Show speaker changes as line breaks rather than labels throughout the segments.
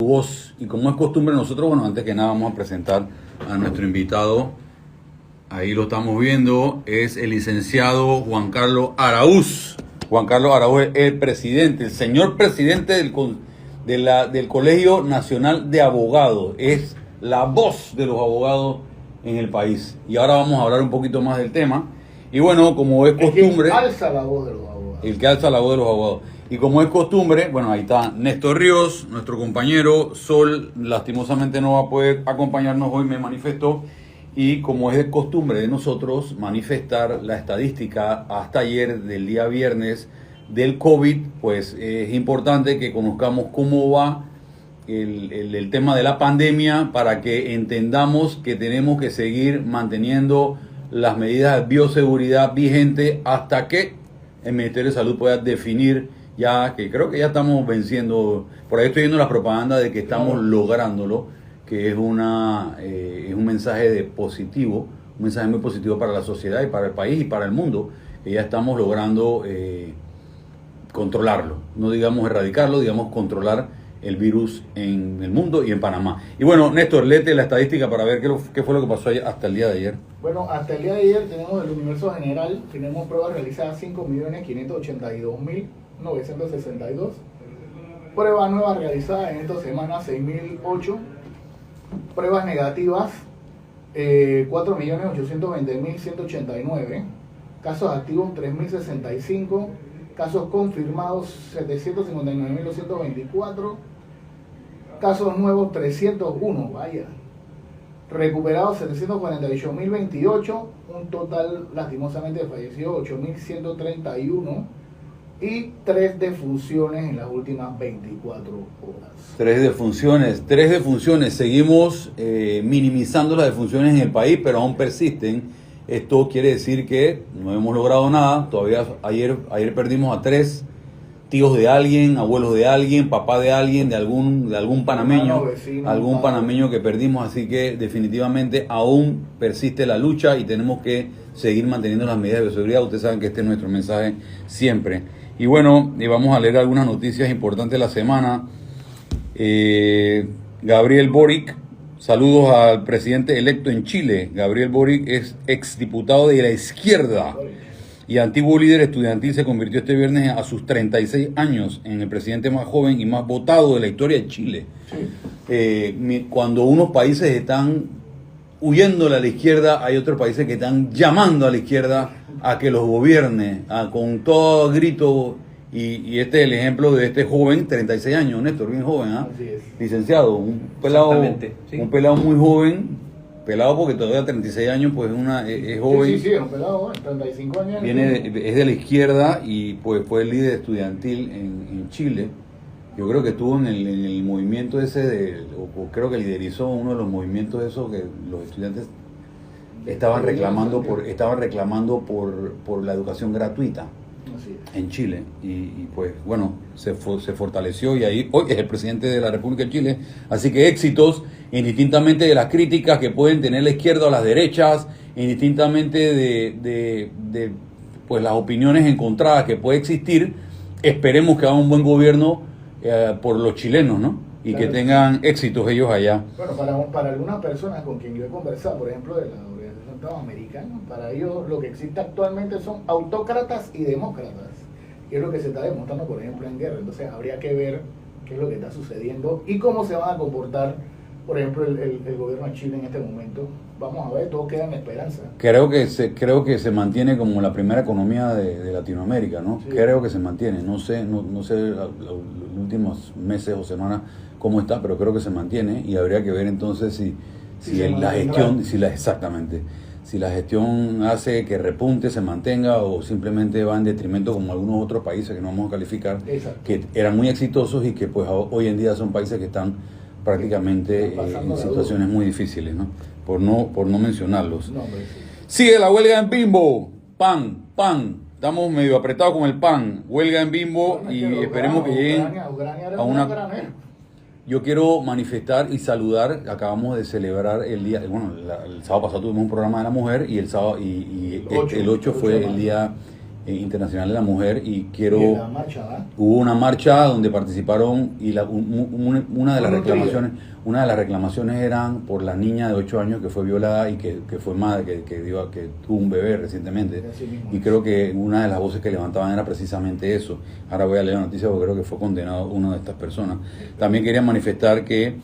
voz. Y como es costumbre nosotros, bueno, antes que nada vamos a presentar a nuestro invitado. Ahí lo estamos viendo, es el licenciado Juan Carlos Araúz. Juan Carlos Araúz es el presidente, el señor presidente del Colegio Nacional de Abogados. Es la voz de los abogados en el país. Y ahora vamos a hablar un poquito más del tema. Y bueno, como es costumbre...
El que alza la voz de los abogados.
El que alza la voz de los abogados. Y como es costumbre, bueno, ahí está Néstor Ríos, nuestro compañero. Sol, lastimosamente no va a poder acompañarnos hoy, me manifestó. Y como es de costumbre de nosotros manifestar la estadística hasta ayer del día viernes del COVID, pues es importante que conozcamos cómo va el tema de la pandemia para que entendamos que tenemos que seguir manteniendo las medidas de bioseguridad vigentes hasta que el Ministerio de Salud pueda definir ya, que creo que ya estamos venciendo. Por ahí estoy viendo la propaganda de que estamos lográndolo, que es un mensaje de positivo, un mensaje muy positivo para la sociedad y para el país y para el mundo, que ya estamos logrando controlarlo, no digamos erradicarlo, digamos controlar el virus en el mundo y en Panamá. Y bueno, Néstor, léete la estadística para ver qué fue lo que pasó hasta el día de ayer.
Bueno, hasta el día de ayer tenemos el universo general, tenemos pruebas realizadas 5.582.962, pruebas nuevas realizadas en esta semana 6.008, pruebas negativas 4.820.189, casos activos 3.065, casos confirmados 759.224, casos nuevos 301, vaya, recuperados 748.028, un total lastimosamente fallecidos 8.131 y 3 defunciones en las últimas 24 horas.
3 defunciones. Seguimos minimizando las defunciones en el país, pero aún persisten. Esto quiere decir que no hemos logrado nada. Todavía ayer perdimos a 3 tíos de alguien, abuelos de alguien, papá de alguien, de algún panameño, algún panameño que perdimos. Así que definitivamente aún persiste la lucha y tenemos que seguir manteniendo las medidas de seguridad. Ustedes saben que este es nuestro mensaje siempre. Y bueno, vamos a leer algunas noticias importantes de la semana. Gabriel Boric, saludos al presidente electo en Chile. Gabriel Boric es exdiputado de la izquierda y antiguo líder estudiantil. Se convirtió este viernes a sus 36 años en el presidente más joven y más votado de la historia de Chile. Sí. Cuando unos países están huyéndole a la izquierda, hay otros países que están llamando a la izquierda a que los gobierne con todo grito. Y este es el ejemplo de este joven, 36 años, Néstor, bien joven, licenciado, un pelado muy joven, pelado porque todavía 36 años, pues es joven.
Sí, es un pelado, 35 años.
Es de la izquierda y pues fue el líder estudiantil en Chile. Yo creo que estuvo en el movimiento ese, o creo que liderizó uno de los movimientos esos que los estudiantes estaban reclamando por la educación gratuita en Chile. Y pues bueno, se fortaleció y ahí hoy es el presidente de la República de Chile. Así que éxitos, indistintamente de las críticas que pueden tener la izquierda o las derechas, indistintamente de pues las opiniones encontradas que puede existir. Esperemos que haga un buen gobierno por los chilenos, ¿no? Y claro, que tengan éxitos ellos allá.
Bueno, para algunas personas con quien yo he conversado, por ejemplo, de la Organización Panamericana, para ellos lo que existe actualmente son autócratas y demócratas. Y es lo que se está demostrando, por ejemplo, en guerra. Entonces habría que ver qué es lo que está sucediendo y cómo se van a comportar, por ejemplo, el gobierno de Chile en este momento. Vamos a ver, todo queda en esperanza.
Creo que se mantiene como la primera economía de Latinoamérica, ¿no? Sí. Creo que se mantiene. No sé los últimos meses o semanas cómo está, pero creo que se mantiene y habría que ver entonces si la gestión hace que repunte, se mantenga o simplemente va en detrimento como algunos otros países que no vamos a calificar. Exacto. Que eran muy exitosos y que pues hoy en día son países que están prácticamente en situaciones muy difíciles, ¿no? Por no mencionarlos. No, sigue la huelga en Bimbo. Pan. Estamos medio apretados con el pan. Huelga en Bimbo y esperemos que lleguen a una... Yo quiero manifestar y saludar, acabamos de celebrar el día, bueno, el sábado pasado tuvimos un programa de la mujer y el sábado el 8 fue el día Internacional de la Mujer y quiero...
Y la marcha, ¿verdad?
Hubo una marcha donde participaron y una de las reclamaciones eran por la niña de 8 años que fue violada y que fue madre, que tuvo un bebé recientemente. Y creo que una de las voces que levantaban era precisamente eso. Ahora voy a leer la noticia porque creo que fue condenado una de estas personas. También quería manifestar que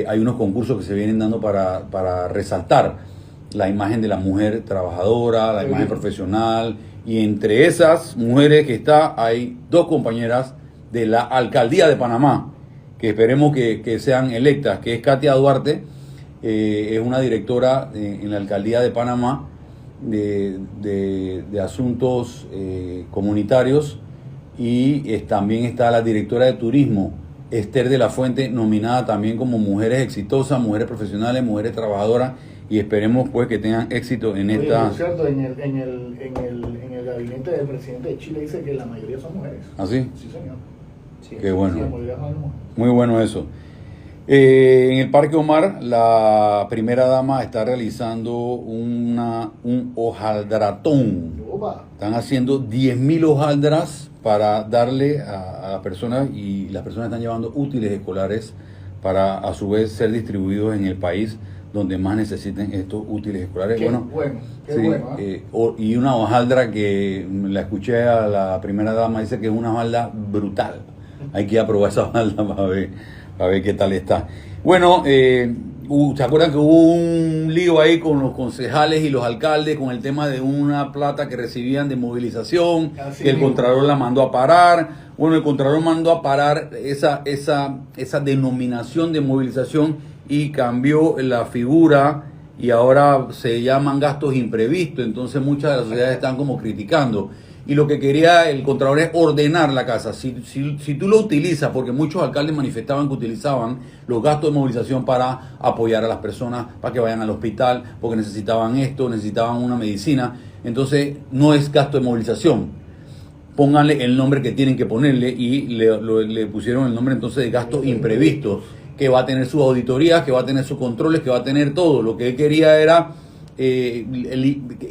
hay unos concursos que se vienen dando para resaltar la imagen de la mujer trabajadora, la imagen profesional. Y entre esas mujeres que hay 2 compañeras de la Alcaldía de Panamá, que esperemos que sean electas, que es Katia Duarte, es una directora en la Alcaldía de Panamá de asuntos comunitarios, y también está la directora de turismo, Esther de la Fuente, nominada también como mujeres exitosas, mujeres profesionales, mujeres trabajadoras, y esperemos pues que tengan éxito en esta...
Por cierto, en el gabinete del presidente de Chile dice que la mayoría son mujeres.
¿Ah, sí?
Sí, señor. Sí,
qué bueno.
Sí, la mayoría son mujeres.
Muy bueno eso. En el Parque Omar, la primera dama está realizando un hojaldratón.
Opa.
Están haciendo 10.000 hojaldras para darle a las personas, y las personas están llevando útiles escolares para a su vez ser distribuidos en el país donde más necesiten estos útiles escolares.
Qué bueno,
y una hojaldra que la escuché a la primera dama, dice que es una hojaldra brutal. Hay que ir a probar esa hojaldra para ver qué tal está. Bueno, ¿se acuerdan que hubo un lío ahí con los concejales y los alcaldes con el tema de una plata que recibían de movilización, que el Contralor la mandó a parar? Bueno, el Contralor mandó a parar esa denominación de movilización y cambió la figura, y ahora se llaman gastos imprevistos. Entonces muchas de las sociedades están como criticando. Y lo que quería el Contralor es ordenar la casa. Si tú lo utilizas, porque muchos alcaldes manifestaban que utilizaban los gastos de movilización para apoyar a las personas, para que vayan al hospital, porque necesitaban esto, necesitaban una medicina. Entonces no es gasto de movilización. Pónganle el nombre que tienen que ponerle, y le pusieron el nombre entonces de gastos imprevistos, que va a tener sus auditorías, que va a tener sus controles, que va a tener todo. Lo que él quería era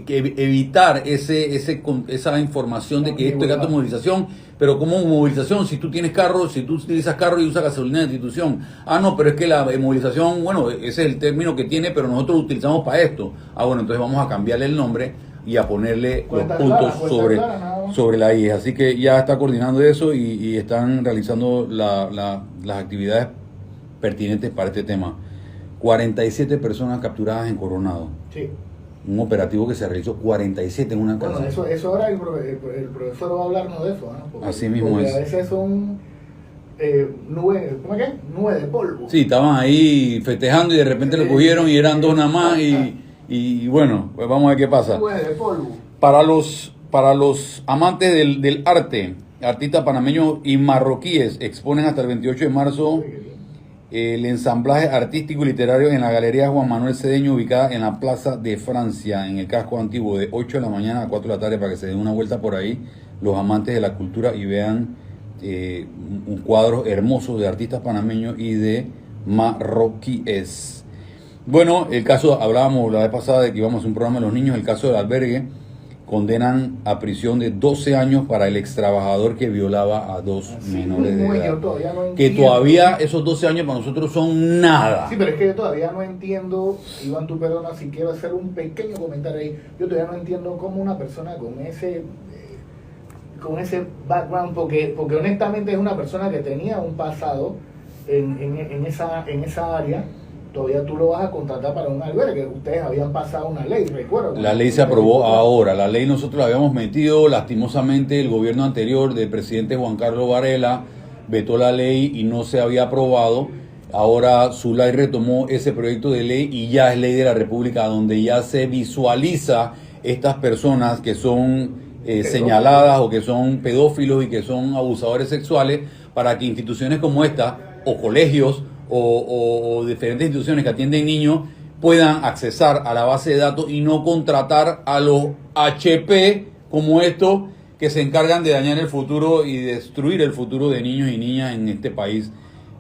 evitar esa información de que esto es gasto de movilización. Pero ¿cómo movilización? Si tú tienes carro, si tú utilizas carro y usas gasolina de institución. Ah, no, pero es que la movilización, bueno, ese es el término que tiene, pero nosotros lo utilizamos para esto. Ah, bueno, entonces vamos a cambiarle el nombre y a ponerle los puntos sobre la I. Así que ya está coordinando eso y están realizando las actividades pertinentes para este tema. 47 personas capturadas en Coronado.
Sí.
Un operativo que se realizó 47 en una casa.
Bueno, eso ahora el profesor va a hablarnos de eso, ¿no?
Así mismo es.
A veces son nubes de polvo.
Sí, estaban ahí festejando y de repente lo cogieron y eran 2 nada más, y bueno, pues vamos a ver qué pasa.
Nubes de polvo.
Para los amantes del arte, artistas panameños y marroquíes exponen hasta el 28 de marzo el ensamblaje artístico y literario en la Galería Juan Manuel Cedeño, ubicada en la Plaza de Francia, en el casco antiguo, de 8 de la mañana a 4 de la tarde, para que se den una vuelta por ahí los amantes de la cultura y vean un cuadro hermoso de artistas panameños y de marroquíes. Bueno, el caso, hablábamos la vez pasada de que íbamos a hacer un programa de los niños, el caso del albergue. Condenan a prisión de 12 años para el extrabajador que violaba a 2 menores de edad. Que todavía esos 12 años para nosotros son nada.
Sí, pero es que yo todavía no entiendo, Iván, tú perdona si quiero hacer un pequeño comentario ahí. Yo todavía no entiendo cómo una persona con ese background, porque honestamente es una persona que tenía un pasado en esa área. Todavía tú lo vas a contratar para un albergue. Ustedes habían pasado una ley, recuerdo.
La ley se aprobó ahora. La ley nosotros la habíamos metido. Lastimosamente el gobierno anterior del presidente Juan Carlos Varela vetó la ley y no se había aprobado. Ahora Zulay retomó ese proyecto de ley y ya es ley de la República, donde ya se visualiza estas personas que son señaladas o que son pedófilos y que son abusadores sexuales, para que instituciones como esta o colegios o diferentes instituciones que atienden niños puedan accesar a la base de datos y no contratar a los HP como estos que se encargan de dañar el futuro y destruir el futuro de niños y niñas en este país.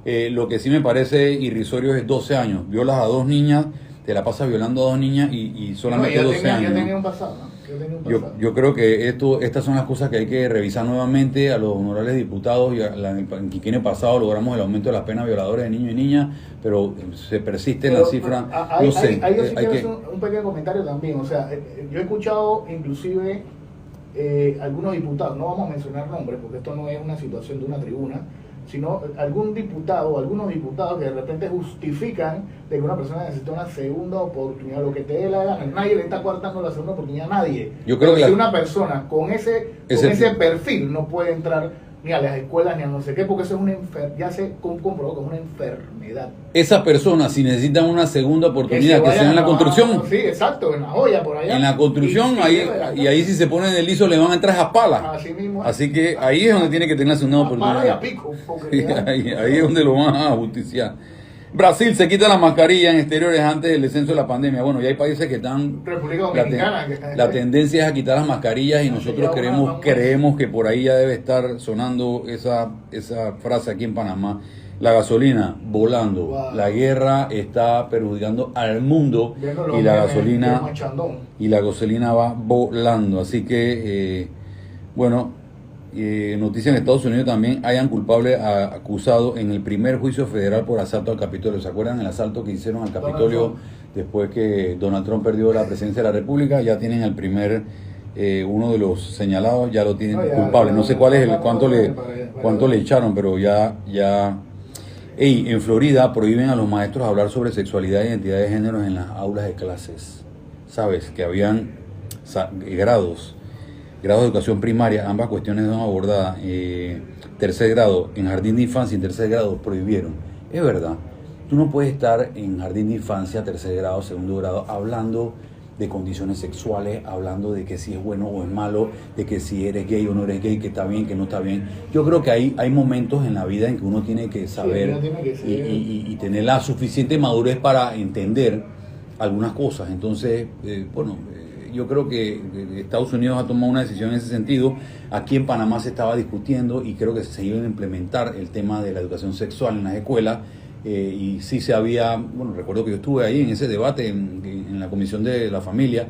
Lo que sí me parece irrisorio es 12 años. Violas a 2 niñas, te la pasas violando a 2 niñas y solamente 12 años.
Ya tenía un pasado, ¿no? Yo tenía un
Yo,
pasado.
yo creo que estas son las cosas que hay que revisar nuevamente a los honorables diputados. En el quinquenio pasado logramos el aumento de las penas violadores de niños y niñas, pero se persiste en la cifra.
Ahí
No sé,
yo sí
hay
quiero
que...
hacer un pequeño comentario también. O sea, yo he escuchado inclusive algunos diputados, no vamos a mencionar nombres porque esto no es una situación de una tribuna, sino algunos diputados que de repente justifican de que una persona necesita una segunda oportunidad, lo que te dé la gana. Nadie le está coartando la segunda oportunidad a nadie.
Yo creo
Pero
que
si una persona con ese perfil no puede entrar ni a las escuelas ni a no sé qué, porque eso es una ya se comprobó que es una enfermedad.
Esas personas, si necesitan una segunda oportunidad, que sea en la construcción.
Sí, exacto, en la olla, por allá.
En la construcción, y ahí si se ponen de liso le van a entrar a palas.
Así mismo.
Así que ahí es donde tiene que tener la segunda oportunidad.
Y a pico,
Sí, ahí es donde lo van a justiciar. Brasil se quita la mascarilla en exteriores antes del descenso de la pandemia. Bueno, ya hay países que están...
República Dominicana.
La tendencia es a quitar las mascarillas y nosotros creemos que por ahí ya debe estar sonando esa frase aquí en Panamá. La gasolina volando.
Wow.
La guerra está perjudicando al mundo y la gasolina va volando. Así que, noticia en Estados Unidos también hayan culpable acusado en el primer juicio federal por asalto al Capitolio. ¿Se acuerdan el asalto que hicieron al Capitolio después que Donald Trump perdió la presidencia de la República? Ya tienen el primer, uno de los señalados, ya lo tienen culpable. No sé cuál es cuánto le echaron, pero ya. En Florida prohíben a los maestros hablar sobre sexualidad e identidad de género en las aulas de clases. ¿Sabes? Que habían grados de educación primaria, ambas cuestiones son abordadas. Tercer grado, en jardín de infancia y en tercer grado prohibieron. Es verdad, tú no puedes estar en jardín de infancia, tercer grado, segundo grado, hablando de condiciones sexuales, hablando de que si es bueno o es malo, de que si eres gay o no eres gay, que está bien, que no está bien. Yo creo que hay momentos en la vida en que uno tiene que saber y tener la suficiente madurez para entender algunas cosas. Entonces, yo creo que Estados Unidos ha tomado una decisión en ese sentido. Aquí en Panamá se estaba discutiendo y creo que se iba a implementar el tema de la educación sexual en las escuelas. Y sí se había, recuerdo que yo estuve ahí en ese debate en la Comisión de la Familia,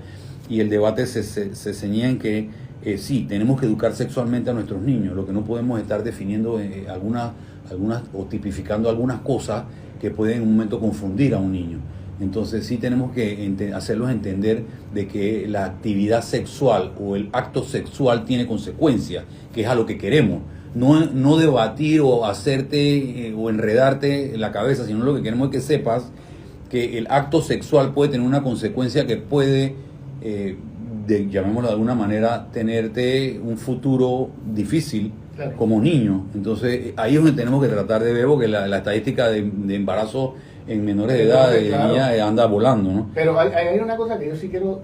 y el debate se ceñía en que sí, tenemos que educar sexualmente a nuestros niños. Lo que no podemos estar definiendo algunas o tipificando algunas cosas que pueden en un momento confundir a un niño. Entonces sí tenemos que hacerlos entender de que la actividad sexual o el acto sexual tiene consecuencias, que es a lo que queremos. No debatir o hacerte o enredarte en la cabeza, sino lo que queremos es que sepas que el acto sexual puede tener una consecuencia que puede, llamémoslo de alguna manera, tenerte un futuro difícil como niño. Entonces ahí es donde tenemos que tratar de ver, porque la estadística de embarazo en menores de edad de niña anda volando, ¿no?
Pero hay una cosa que yo sí quiero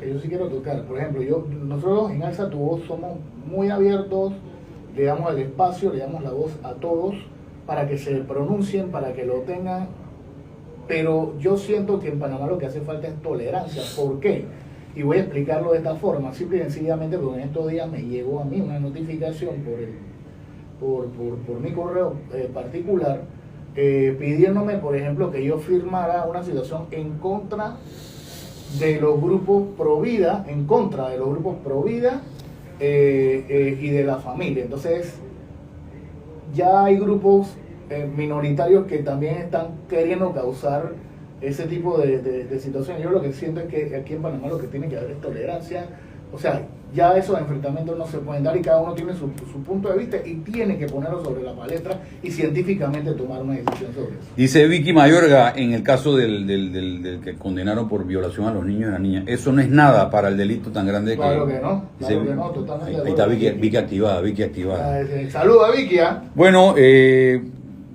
tocar. Por ejemplo, nosotros en Alza Tu Voz somos muy abiertos, le damos el espacio, le damos la voz a todos para que se pronuncien, para que lo tengan, pero yo siento que en Panamá lo que hace falta es tolerancia. ¿Por qué? Y voy a explicarlo de esta forma, simple y sencillamente porque en estos días me llegó a mí una notificación por mi correo particular, pidiéndome, por ejemplo, que yo firmara una situación en contra de los grupos pro vida, y de la familia. Entonces ya hay grupos minoritarios que también están queriendo causar ese tipo de situaciones. Yo lo que siento es que aquí en Panamá lo que tiene que haber es tolerancia. O sea, ya esos enfrentamientos no se pueden dar y cada uno tiene su punto de vista y tiene que ponerlo sobre la palestra y científicamente tomar una decisión sobre eso.
Dice Vicky Mayorga, en el caso del que condenaron por violación a los niños y las niñas, eso no es nada para el delito tan grande
claro
que...
Claro que no, totalmente.
Ahí está Vicky activada.
Saluda Vicky,
Bueno,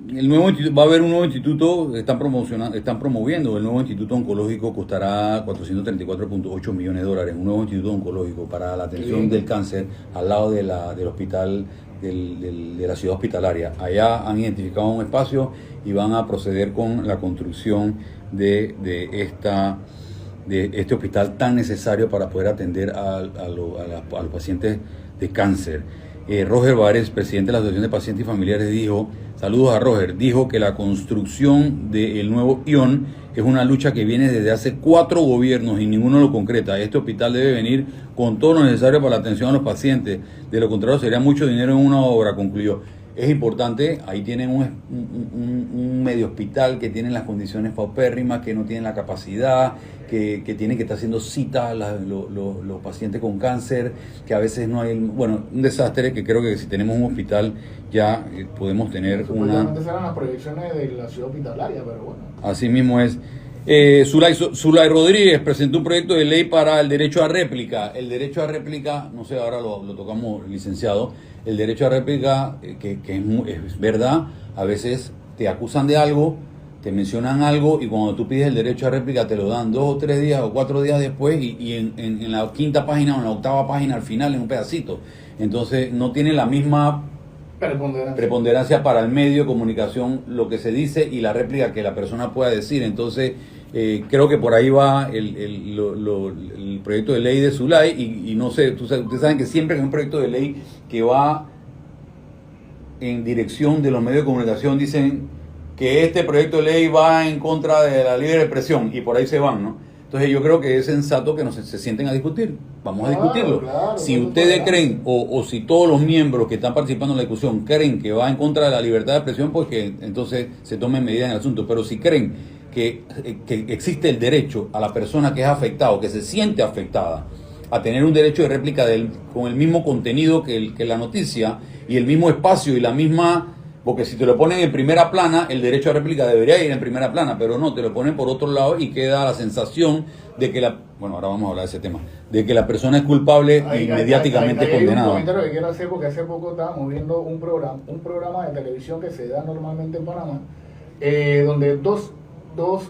va a haber un nuevo instituto, están promoviendo el nuevo instituto oncológico, costará $434.8 millones, un nuevo instituto oncológico para la atención del cáncer al lado del hospital de la ciudad hospitalaria. Allá han identificado un espacio y van a proceder con la construcción de este hospital tan necesario para poder atender a los pacientes de cáncer. Roger Vares, presidente de la Asociación de Pacientes y Familiares, dijo, saludos a Roger, dijo que la construcción del nuevo ION es una lucha que viene desde hace 4 gobiernos y ninguno lo concreta. Este hospital debe venir con todo lo necesario para la atención a los pacientes, de lo contrario sería mucho dinero en una obra, concluyó. Es importante, ahí tienen un medio hospital que tienen las condiciones paupérrimas, que no tienen la capacidad, que tienen que estar haciendo citas los pacientes con cáncer, que a veces no hay, bueno, un desastre, que creo que si tenemos un hospital ya podemos tener
supuestamente serán las proyecciones de la ciudad hospitalaria, pero bueno.
Así mismo es. Zulay Rodríguez presentó un proyecto de ley para el derecho a réplica. El derecho a réplica, no sé, ahora lo tocamos, licenciado. El derecho a réplica, que es verdad, a veces te acusan de algo, te mencionan algo y cuando tú pides el derecho a réplica te lo dan 2 o 3 días o 4 días después y en la 5ª página o en la 8ª página al final en un pedacito. Entonces no tiene la misma preponderancia para el medio de comunicación lo que se dice y la réplica que la persona pueda decir. Entonces creo que por ahí va el proyecto de ley de Zulay y no sé, ustedes saben que siempre que hay un proyecto de ley que va en dirección de los medios de comunicación dicen que este proyecto de ley va en contra de la libre expresión y por ahí se van, ¿no? Entonces yo creo que es sensato que se sienten a discutir. Vamos a discutirlo.
Claro,
si ustedes creen o si todos los miembros que están participando en la discusión creen que va en contra de la libertad de expresión, pues que entonces se tomen medidas en el asunto. Pero si creen que existe el derecho a la persona que es afectada, que se siente afectada, a tener un derecho de réplica con el mismo contenido que la noticia y el mismo espacio y la misma... Porque si te lo ponen en primera plana, el derecho a réplica debería ir en primera plana, pero no, te lo ponen por otro lado y queda la sensación de que bueno, ahora vamos a hablar de ese tema, de que la persona es culpable y mediáticamente condenada.
Hay un comentario que quiero hacer porque hace poco estábamos viendo un programa de televisión que se da normalmente en Panamá, donde dos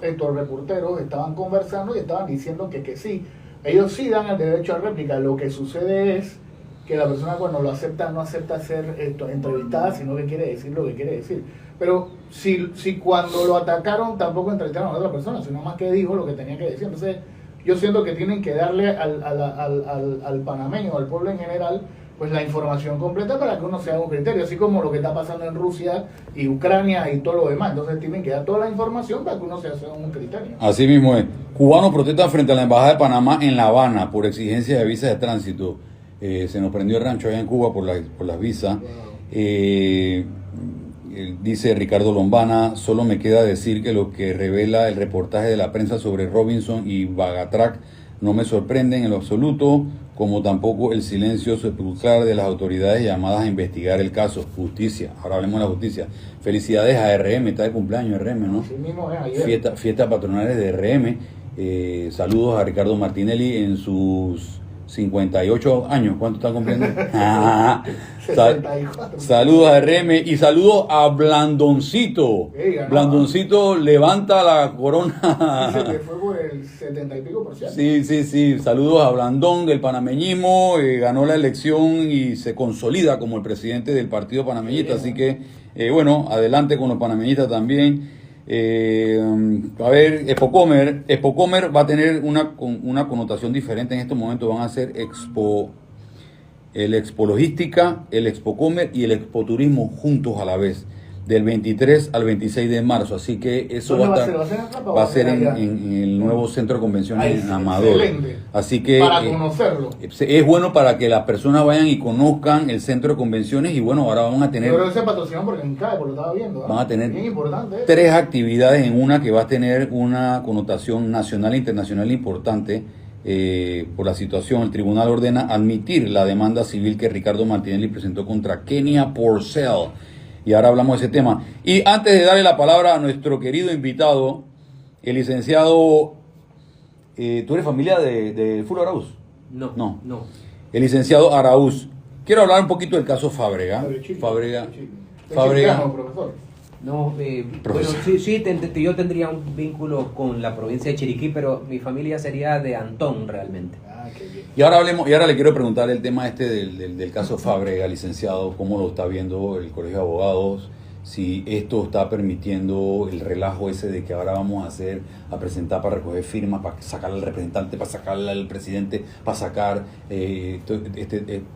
estos reporteros estaban conversando y estaban diciendo que sí, ellos sí dan el derecho a réplica. Lo que sucede es que la persona cuando lo acepta no acepta ser entrevistada, sino que quiere decir lo que quiere decir. Pero si cuando lo atacaron tampoco entrevistaron a otra persona, sino más que dijo lo que tenía que decir. Entonces yo siento que tienen que darle al panameño, al pueblo en general, pues la información completa para que uno se haga un criterio, así como lo que está pasando en Rusia y Ucrania y todo lo demás. Entonces tienen que dar toda la información para que uno se haga un criterio.
Así mismo es. Cubanos protestan frente a la Embajada de Panamá en La Habana por exigencia de visas de tránsito. Se nos prendió el rancho allá en Cuba por las visas. Dice Ricardo Lombana, solo me queda decir que lo que revela el reportaje de la prensa sobre Robinson y Bagatrac no me sorprende en lo absoluto, como tampoco el silencio sepulcral de las autoridades llamadas a investigar el caso. Justicia, ahora hablemos de la justicia. Felicidades a RM, está de cumpleaños RM, ¿no?
Así mismo es ayer.
Fiestas patronales de RM. Saludos a Ricardo Martinelli en sus 58 años. ¿Cuánto están cumpliendo?
64.
Saludos a RM y saludos a Blandoncito. Blandoncito levanta la corona.
Dice que fue por el 70 y pico por ciento.
Sí. Saludos a Blandón del panameñismo. Ganó la elección y se consolida como el presidente del partido panameñista. Así que, bueno, adelante con los panameñistas también. A ver, Expocomer va a tener una connotación diferente en estos momentos. Van a ser el Expologística, el Expocomer y el Expoturismo juntos a la vez, del 23 al 26 de marzo. Así que eso va a ser en el nuevo centro de convenciones en Amador.
Excelente.
Así que
para conocerlo.
Es bueno para que las personas vayan y conozcan el centro de convenciones. Y bueno, ahora van a tener...
Pero ese patrocinado porque en CAE, por lo estaba viendo.
Van a tener
bien importante,
3 actividades en una que va a tener una connotación nacional e internacional importante. Por la situación, el tribunal ordena admitir la demanda civil que Ricardo Martinelli presentó contra Kenia Porcel. Y ahora hablamos de ese tema. Y antes de darle la palabra a nuestro querido invitado, el licenciado... ¿Tú eres familia de Fulvio Araúz?
No.
El licenciado Araúz. Quiero hablar un poquito del caso Fábrega. Fábrega.
Profesor.
No, bueno, sí, yo tendría un vínculo con la provincia de Chiriquí, pero mi familia sería de Antón realmente.
Qué bien.
Y ahora le quiero preguntar el tema del caso Fábrega, licenciado, cómo lo está viendo el Colegio de Abogados, si esto está permitiendo el relajo ese de que ahora vamos a presentar para recoger firmas, para sacar al representante, para sacar al presidente, para sacar,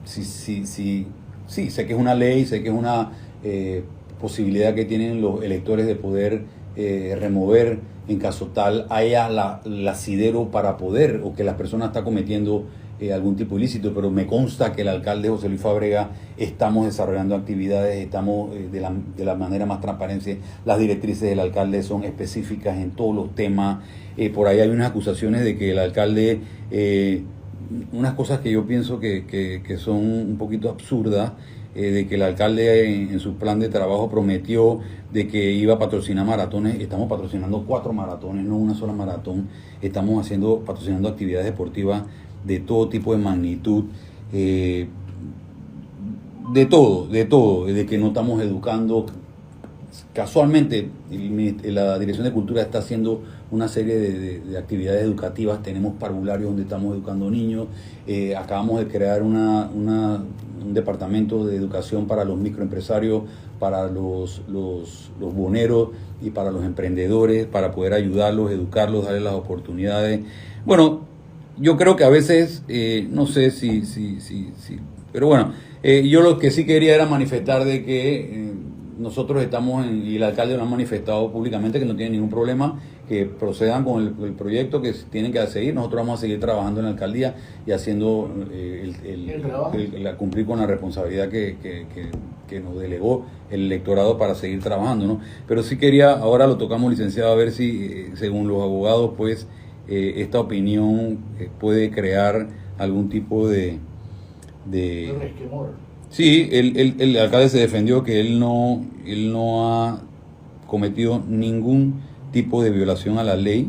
si sí, sé que es una ley, sé que es una posibilidad que tienen los electores de poder remover en caso tal haya el asidero para poder, o que la persona está cometiendo algún tipo de ilícito, pero me consta que el alcalde José Luis Fábrega estamos desarrollando actividades, estamos de la manera más transparente. Las directrices del alcalde son específicas en todos los temas. Por ahí hay unas acusaciones de que el alcalde, unas cosas que yo pienso que son un poquito absurdas, de que el alcalde en su plan de trabajo prometió de que iba a patrocinar maratones. Estamos patrocinando 4 maratones, no una sola maratón. Estamos patrocinando actividades deportivas de todo tipo de magnitud, de todo, de que no estamos educando. Casualmente, la Dirección de Cultura está haciendo una serie de actividades educativas. Tenemos parvularios donde estamos educando niños. Acabamos de crear un departamento de educación para los microempresarios, para los boneros y para los emprendedores, para poder ayudarlos, educarlos, darles las oportunidades. Bueno, yo creo que a veces, no sé si, pero bueno, yo lo que sí quería era manifestar de que nosotros estamos, y el alcalde lo ha manifestado públicamente, que no tiene ningún problema, que procedan con el proyecto que tienen que seguir. Nosotros vamos a seguir trabajando en la alcaldía y haciendo cumplir con la responsabilidad que nos delegó el electorado para seguir trabajando, ¿no? Pero sí quería, ahora lo tocamos, licenciado, a ver si, según los abogados, pues, esta opinión puede crear algún tipo de
resquemor.
Sí, el alcalde se defendió que él no ha cometido ningún tipo de violación a la ley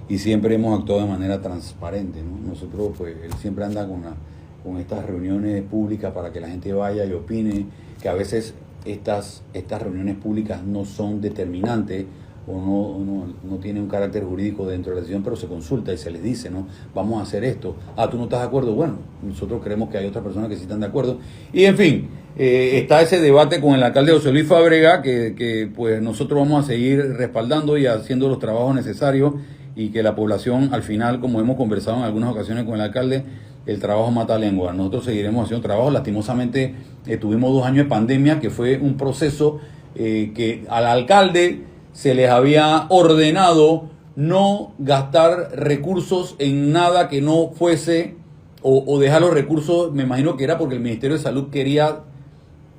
y siempre hemos actuado de manera transparente, ¿no? Nosotros, pues, él siempre anda con estas reuniones públicas para que la gente vaya y opine, que a veces estas reuniones públicas no son determinantes o no tiene un carácter jurídico dentro de la decisión, pero se consulta y se les dice, ¿no? Vamos a hacer esto. ¿Tú no estás de acuerdo? Bueno, nosotros creemos que hay otras personas que sí están de acuerdo. Y en fin, está ese debate con el alcalde José Luis Fábrega, que pues nosotros vamos a seguir respaldando y haciendo los trabajos necesarios, y que la población, al final, como hemos conversado en algunas ocasiones con el alcalde, el trabajo mata lengua. Nosotros seguiremos haciendo trabajo. Lastimosamente, tuvimos 2 años de pandemia, que fue un proceso que al alcalde se les había ordenado no gastar recursos en nada que no fuese, o dejar los recursos, me imagino que era porque el Ministerio de Salud quería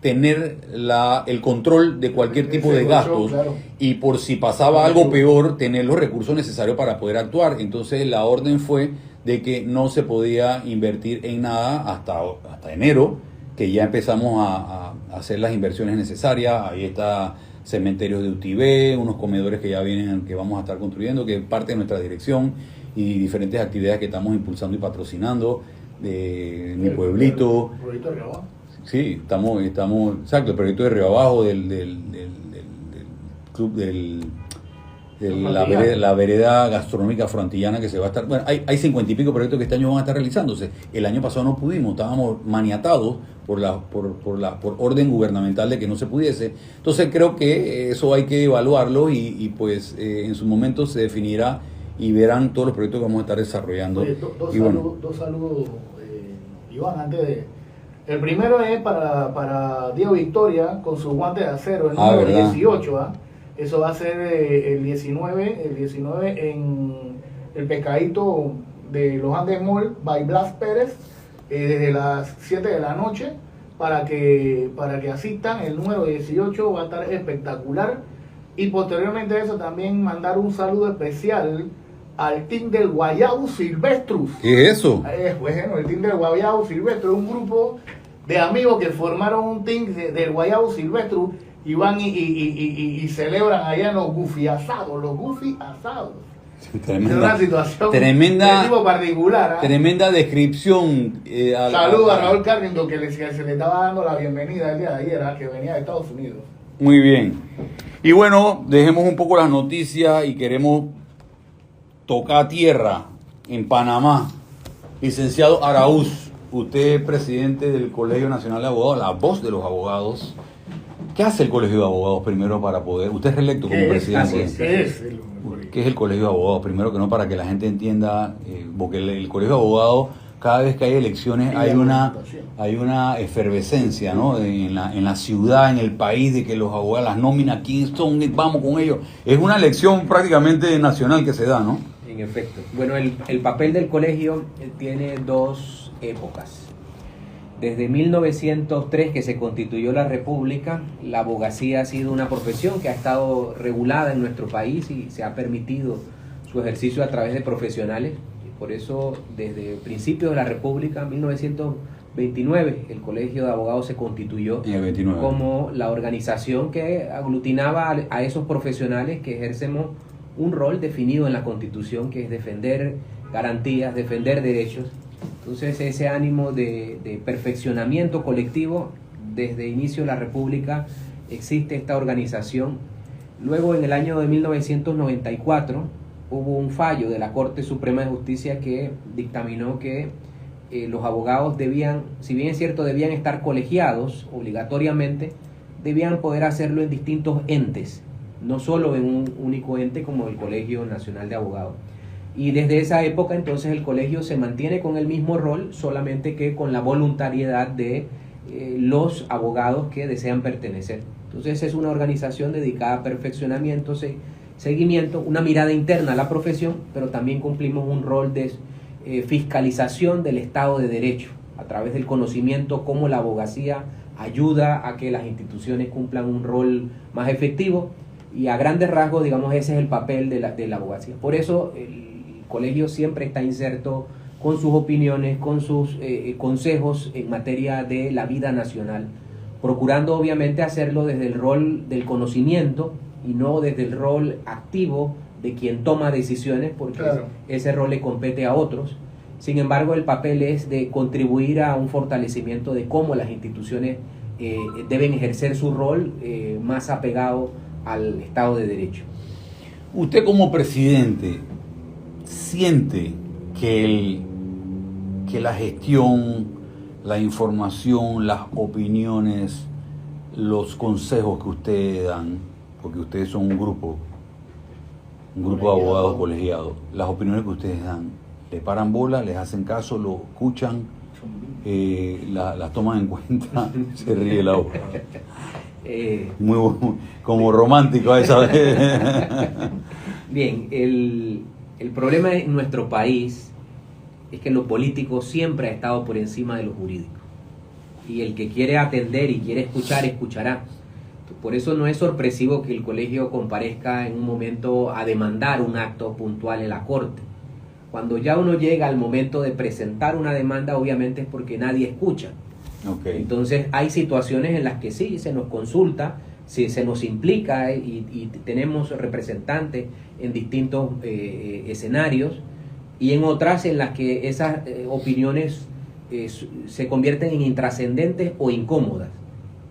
tener el control de cualquier tipo de gastos, claro. Y por si pasaba algo peor, tener los recursos necesarios para poder actuar. Entonces la orden fue de que no se podía invertir en nada hasta enero, que ya empezamos a hacer las inversiones necesarias. Ahí está cementerios de UTIB, unos comedores que ya vienen, que vamos a estar construyendo, que es parte de nuestra dirección, y diferentes actividades que estamos impulsando y patrocinando de mi pueblito. ¿El proyecto de Río Abajo? Sí, estamos, exacto, el proyecto de Río Abajo del club la vereda gastronómica frontillana, que se va a estar, bueno, hay 50 y pico proyectos que este año van a estar realizándose. El año pasado no pudimos, estábamos maniatados por orden gubernamental de que no se pudiese. Entonces creo que eso hay que evaluarlo y pues en su momento se definirá y verán todos los proyectos que vamos a estar desarrollando.
Oye, dos saludos, Iván, antes de... El primero es para Diego Victoria con su guante de acero, el número 18, ¿ah? Eso va a ser el 19 en el pescadito de los Andes Mall by Blas Pérez, desde las 7 de la noche, para que asistan. El número 18 va a estar espectacular. Y posteriormente a eso también mandar un saludo especial al team del Guayabo Silvestrus.
¿Qué es eso?
Bueno, el team del Guayabo Silvestrus es un grupo de amigos que formaron un team del Guayabo Silvestrus y van y celebran allá en los Goofy asados.
Tremenda,
es una situación
tremenda,
de tipo particular.
Tremenda descripción.
Saludos a Raúl Carrington, que se le estaba dando la bienvenida el día de ayer, que venía de Estados Unidos.
Muy bien. Y bueno, dejemos un poco las noticias y queremos tocar tierra en Panamá. Licenciado Araúz, usted es presidente del Colegio Nacional de Abogados, la voz de los abogados. ¿Qué hace el Colegio de Abogados primero para poder? Usted es reelecto como presidente. ¿Qué es el Colegio de Abogados? Primero que no, para que la gente entienda, porque el Colegio de Abogados cada vez que hay elecciones hay una efervescencia, ¿no? En la ciudad, en el país, de que los abogados, las nóminas, ¿quién son? Vamos con ellos. Es una elección prácticamente nacional que se da, ¿no?
En efecto. Bueno, el papel del colegio tiene dos épocas. Desde 1903, que se constituyó la República, la abogacía ha sido una profesión que ha estado regulada en nuestro país y se ha permitido su ejercicio a través de profesionales. Por eso, desde principios de la República, 1929, el Colegio de Abogados se constituyó como la organización que aglutinaba a esos profesionales que ejercemos un rol definido en la Constitución, que es defender garantías, defender derechos. Entonces, ese ánimo de perfeccionamiento colectivo, desde inicio de la República existe esta organización. Luego, en el año de 1994, hubo un fallo de la Corte Suprema de Justicia que dictaminó que los abogados debían, si bien es cierto, debían estar colegiados obligatoriamente, debían poder hacerlo en distintos entes, no solo en un único ente como el Colegio Nacional de Abogados. Y desde esa época entonces el colegio se mantiene con el mismo rol, solamente que con la voluntariedad de los abogados que desean pertenecer. Entonces es una organización dedicada a perfeccionamiento, seguimiento, una mirada interna a la profesión, pero también cumplimos un rol de fiscalización del Estado de Derecho, a través del conocimiento cómo la abogacía ayuda a que las instituciones cumplan un rol más efectivo, y a grandes rasgos, digamos, ese es el papel de la abogacía. Por eso el colegio siempre está inserto con sus opiniones, con sus consejos en materia de la vida nacional, procurando obviamente hacerlo desde el rol del conocimiento y no desde el rol activo de quien toma decisiones, porque claro, ese rol le compete a otros. Sin embargo, el papel es de contribuir a un fortalecimiento de cómo las instituciones deben ejercer su rol más apegado al Estado de Derecho.
Usted como presidente siente que la gestión, la información, las opiniones, los consejos que ustedes dan, porque ustedes son un grupo de abogados colegiados, las opiniones que ustedes dan, le paran bola, les hacen caso, lo escuchan, las toman en cuenta? Se ríe la boca. Muy como romántico a esa vez.
Bien, el problema en nuestro país es que lo político siempre ha estado por encima de lo jurídico, y el que quiere atender y quiere escuchar, escuchará. Por eso no es sorpresivo que el colegio comparezca en un momento a demandar un acto puntual en la Corte. Cuando ya uno llega al momento de presentar una demanda, obviamente es porque nadie escucha. Okay. Entonces hay situaciones en las que sí se nos consulta, se nos implica y tenemos representantes en distintos escenarios, y en otras en las que esas opiniones se convierten en intrascendentes o incómodas.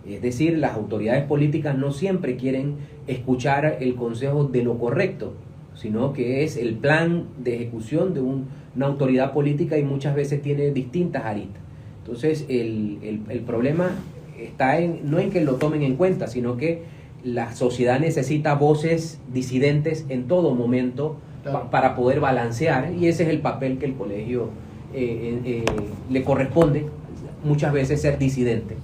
Es decir, las autoridades políticas no siempre quieren escuchar el consejo de lo correcto, sino que es el plan de ejecución de una autoridad política, y muchas veces tiene distintas aristas. Entonces el problema está no en que lo tomen en cuenta, sino que la sociedad necesita voces disidentes en todo momento, claro, para poder balancear, y ese es el papel que el colegio le corresponde muchas veces, ser disidente.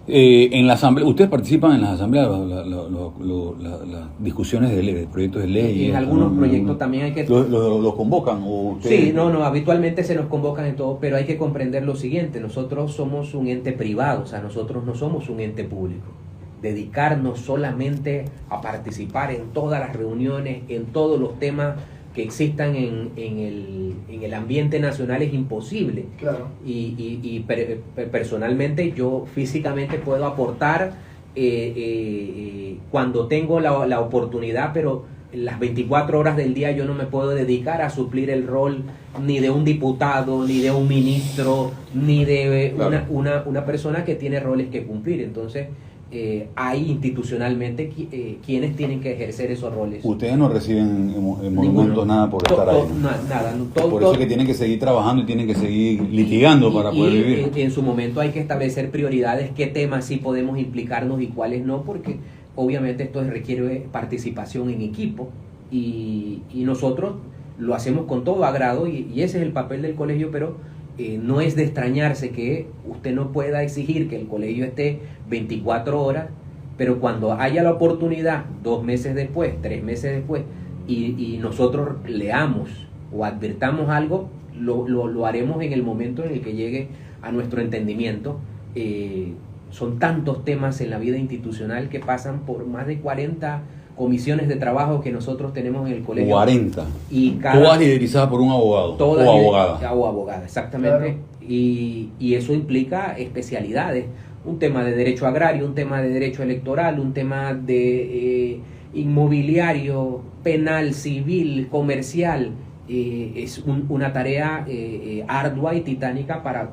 En la asamblea, ustedes participan en las asambleas, las discusiones de proyectos de ley.
En algunos proyectos también hay que...
¿Los convocan? ¿O ustedes?
Sí, no, habitualmente se nos convocan en todo, pero hay que comprender lo siguiente: nosotros somos un ente privado, o sea, nosotros no somos un ente público. Dedicarnos solamente a participar en todas las reuniones, en todos los temas que existan en el ambiente nacional es imposible. Claro. Y personalmente yo físicamente puedo aportar cuando tengo la oportunidad, pero las 24 horas del día yo no me puedo dedicar a suplir el rol ni de un diputado, ni de un ministro, ni de claro, una persona que tiene roles que cumplir. Entonces hay institucionalmente quienes tienen que ejercer esos roles.
Ustedes no reciben monumentos nada por estar ahí, ¿no?
Nada.
Por eso es que tienen que seguir trabajando y tienen que seguir litigando para poder vivir.
En su momento hay que establecer prioridades, qué temas sí podemos implicarnos y cuáles no, porque obviamente esto requiere participación en equipo, y nosotros lo hacemos con todo agrado, y ese es el papel del colegio, pero no es de extrañarse que usted no pueda exigir que el colegio esté 24 horas, pero cuando haya la oportunidad, 2 meses después, 3 meses después, y nosotros leamos o advirtamos algo, lo haremos en el momento en el que llegue a nuestro entendimiento. Son tantos temas en la vida institucional que pasan por más de 40 comisiones de trabajo que nosotros tenemos en el colegio.
40.
Y
todas liderizadas por un abogado o abogada.
O abogada, exactamente. Claro. Y eso implica especialidades. Un tema de derecho agrario, un tema de derecho electoral, un tema de inmobiliario, penal, civil, comercial. Es una tarea ardua y titánica para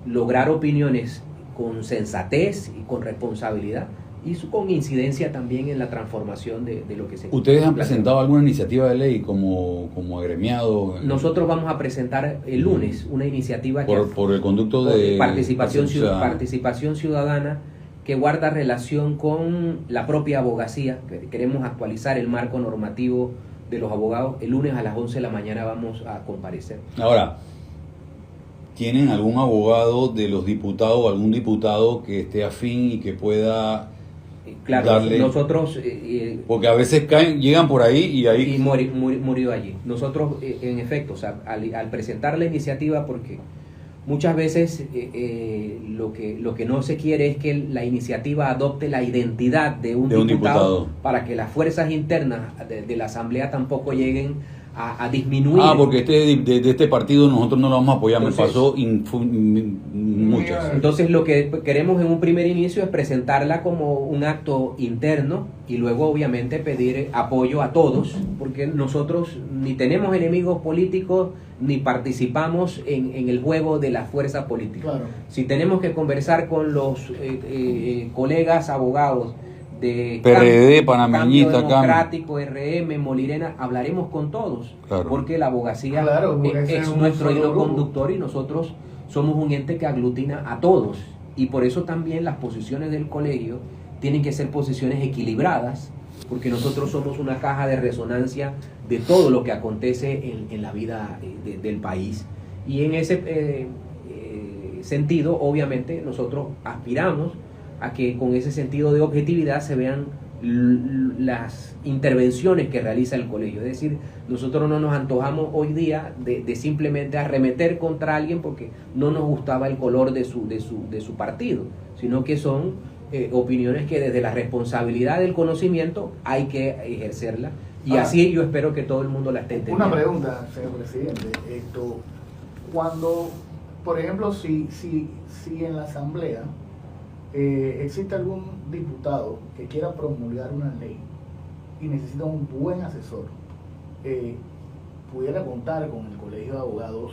lograr opiniones con sensatez y con responsabilidad, y con incidencia también en la transformación de lo que se...
¿Ustedes han presentado alguna iniciativa de ley como agremiado?
Nosotros vamos a presentar el lunes una iniciativa
por el conducto de
participación ciudadana, que guarda relación con la propia abogacía. Queremos actualizar el marco normativo de los abogados. El lunes a las 11 de la mañana vamos a comparecer.
Ahora, ¿tienen algún abogado de los diputados o algún diputado que esté afín y que pueda darle?
Nosotros...
porque a veces llegan por ahí y ahí...
Y murió allí. Nosotros, en efecto, o sea, al presentar la iniciativa, porque muchas veces lo que no se quiere es que la iniciativa adopte la identidad de un diputado para que las fuerzas internas de la Asamblea tampoco lleguen a disminuir.
Porque de este partido nosotros no lo vamos a apoyar. Entonces, me pasó muchas.
Entonces lo que queremos en un primer inicio es presentarla como un acto interno y luego obviamente pedir apoyo a todos, porque nosotros ni tenemos enemigos políticos ni participamos en el juego de la fuerza política. Claro. Si tenemos que conversar con los colegas abogados de
PRD, Panameñita,
Cambio Democrático, RM, Molirena, hablaremos con todos, claro, porque la abogacía es nuestro hilo conductor y nosotros somos un ente que aglutina a todos, y por eso también las posiciones del colegio tienen que ser posiciones equilibradas, porque nosotros somos una caja de resonancia de todo lo que acontece en la vida del país, y en ese sentido obviamente nosotros aspiramos a que con ese sentido de objetividad se vean las intervenciones que realiza el colegio. Es decir, nosotros no nos antojamos hoy día de simplemente arremeter contra alguien porque no nos gustaba el color de su partido, sino que son opiniones que desde la responsabilidad del conocimiento hay que ejercerla, y así yo espero que todo el mundo la esté entendiendo.
Una pregunta, señor presidente. Cuando, por ejemplo, si en la Asamblea existe algún diputado que quiera promulgar una ley y necesita un buen asesor, pudiera contar con el colegio de abogados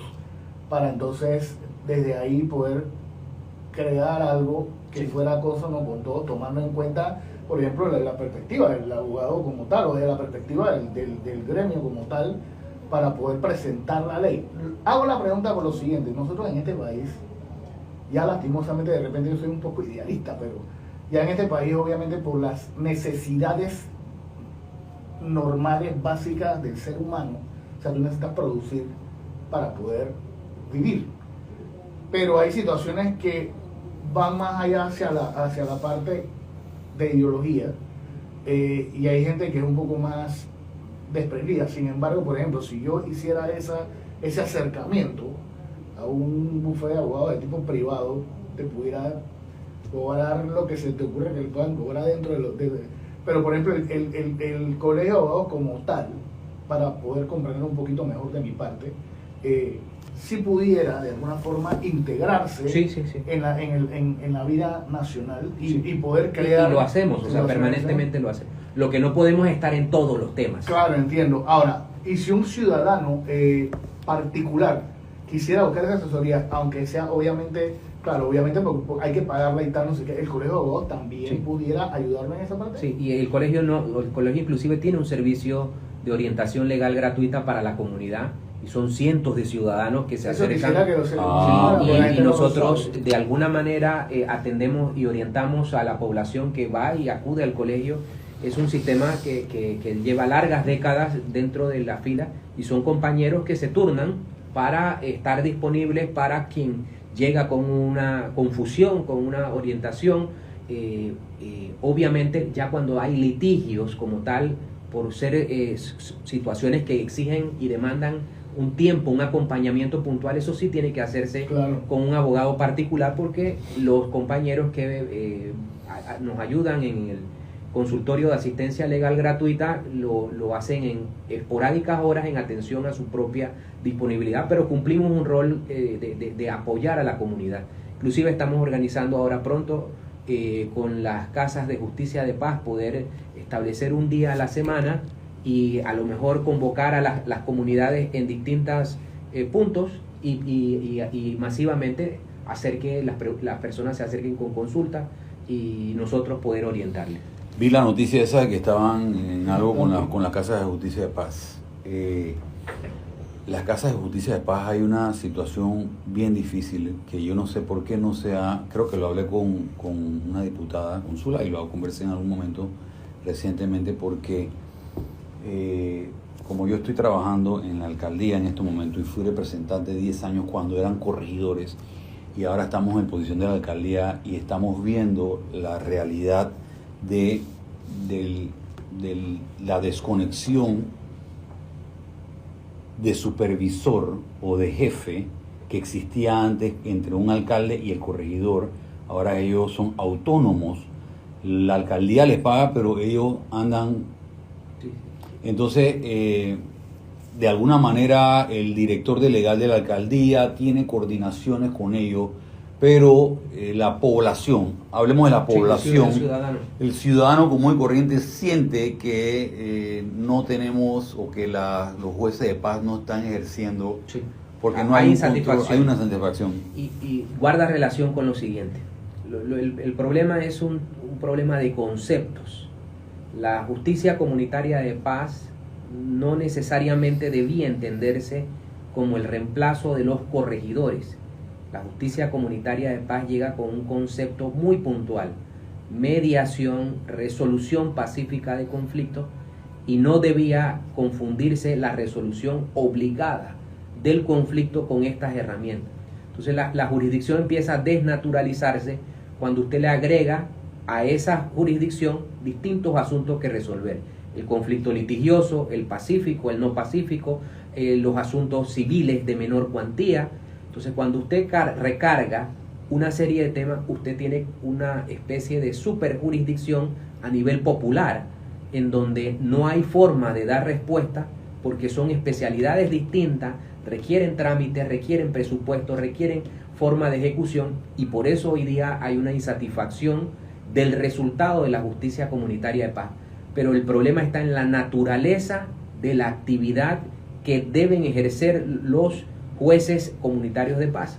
para entonces desde ahí poder crear algo que fuera consono con todo, tomando en cuenta, por ejemplo, la perspectiva del abogado como tal, o de la perspectiva del gremio como tal, para poder presentar la ley. Hago la pregunta por lo siguiente: nosotros en este país, ya lastimosamente, de repente yo soy un poco idealista, pero ya en este país, obviamente, por las necesidades normales, básicas del ser humano, o sea, tú necesitas producir para poder vivir. Pero hay situaciones que van más allá hacia la parte de ideología, y hay gente que es un poco más desprendida. Sin embargo, por ejemplo, si yo hiciera ese acercamiento a un bufete de abogados de tipo privado, te pudiera cobrar lo que se te ocurre que le puedan cobrar dentro pero por ejemplo el colegio de abogados como tal, para poder comprender un poquito mejor de mi parte, si pudiera de alguna forma integrarse en la vida nacional y poder crear...
Y lo hacemos, o sea, permanentemente lo hacemos. Lo que no podemos es estar en todos los temas.
Claro, entiendo. Ahora, y si un ciudadano particular quisiera buscar esa asesoría, aunque sea obviamente, claro, obviamente porque hay que pagarla y tal, no sé qué, el colegio de abogados también pudiera ayudarme en esa parte.
Sí, y el colegio inclusive tiene un servicio de orientación legal gratuita para la comunidad, y son cientos de ciudadanos que se acercan, y nosotros de alguna manera atendemos y orientamos a la población que va y acude al colegio. Es un sistema que lleva largas décadas dentro de la fila, y son compañeros que se turnan para estar disponibles para quien llega con una confusión, con una orientación. Obviamente ya cuando hay litigios como tal, por ser situaciones que exigen y demandan un tiempo, un acompañamiento puntual, eso sí tiene que hacerse con un abogado particular, porque los compañeros que nos ayudan en el consultorio de asistencia legal gratuita lo hacen en esporádicas horas en atención a su propia disponibilidad, pero cumplimos un rol de apoyar a la comunidad. Inclusive estamos organizando ahora pronto con las casas de justicia de paz poder establecer un día a la semana y a lo mejor convocar a las comunidades en distintos puntos y masivamente hacer que las personas se acerquen con consulta y nosotros poder orientarles.
Vi la noticia esa de que estaban en algo con las casas de justicia de paz. Las casas de justicia de paz, hay una situación bien difícil que yo no sé por qué no se ha, creo que lo hablé con una diputada, con Zula, y lo conversé en algún momento recientemente, porque como yo estoy trabajando en la alcaldía en este momento y fui representante 10 años cuando eran corregidores, y ahora estamos en posición de la alcaldía y estamos viendo la realidad de la desconexión de supervisor o de jefe que existía antes entre un alcalde y el corregidor. Ahora ellos son autónomos, la alcaldía les paga, pero ellos andan. Entonces, de alguna manera el director delegado de la alcaldía tiene coordinaciones con ellos, pero la población, hablemos de la población, el ciudadano común y corriente siente que no tenemos, o que los jueces de paz no están ejerciendo, porque no hay
insatisfacción.
Hay una satisfacción.
Y guarda relación con lo siguiente. El problema es un problema de conceptos. La justicia comunitaria de paz no necesariamente debía entenderse como el reemplazo de los corregidores. La justicia comunitaria de paz llega con un concepto muy puntual: mediación, resolución pacífica de conflictos, y no debía confundirse la resolución obligada del conflicto con estas herramientas. Entonces la jurisdicción empieza a desnaturalizarse cuando usted le agrega a esa jurisdicción distintos asuntos que resolver: el conflicto litigioso, el pacífico, el no pacífico, los asuntos civiles de menor cuantía. Entonces, cuando usted recarga una serie de temas, usted tiene una especie de superjurisdicción a nivel popular, en donde no hay forma de dar respuesta, porque son especialidades distintas, requieren trámites, requieren presupuestos, requieren forma de ejecución, y por eso hoy día hay una insatisfacción del resultado de la justicia comunitaria de paz. Pero el problema está en la naturaleza de la actividad que deben ejercer los jueces comunitarios de paz.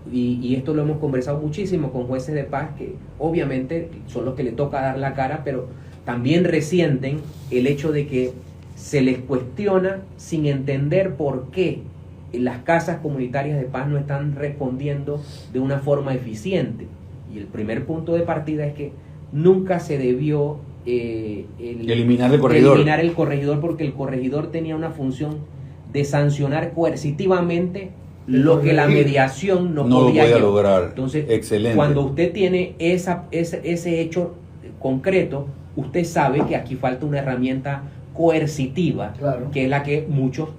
Y esto lo hemos conversado muchísimo con jueces de paz, que obviamente son los que le toca dar la cara, pero también resienten el hecho de que se les cuestiona sin entender por qué las casas comunitarias de paz no están respondiendo de una forma eficiente. Y el primer punto de partida es que nunca se debió
eliminar el corregidor,
porque el corregidor tenía una función de sancionar coercitivamente lo que la mediación no podía
lograr.
Entonces,
excelente.
Cuando usted tiene ese hecho concreto, usted sabe que aquí falta una herramienta coercitiva, que es la que muchos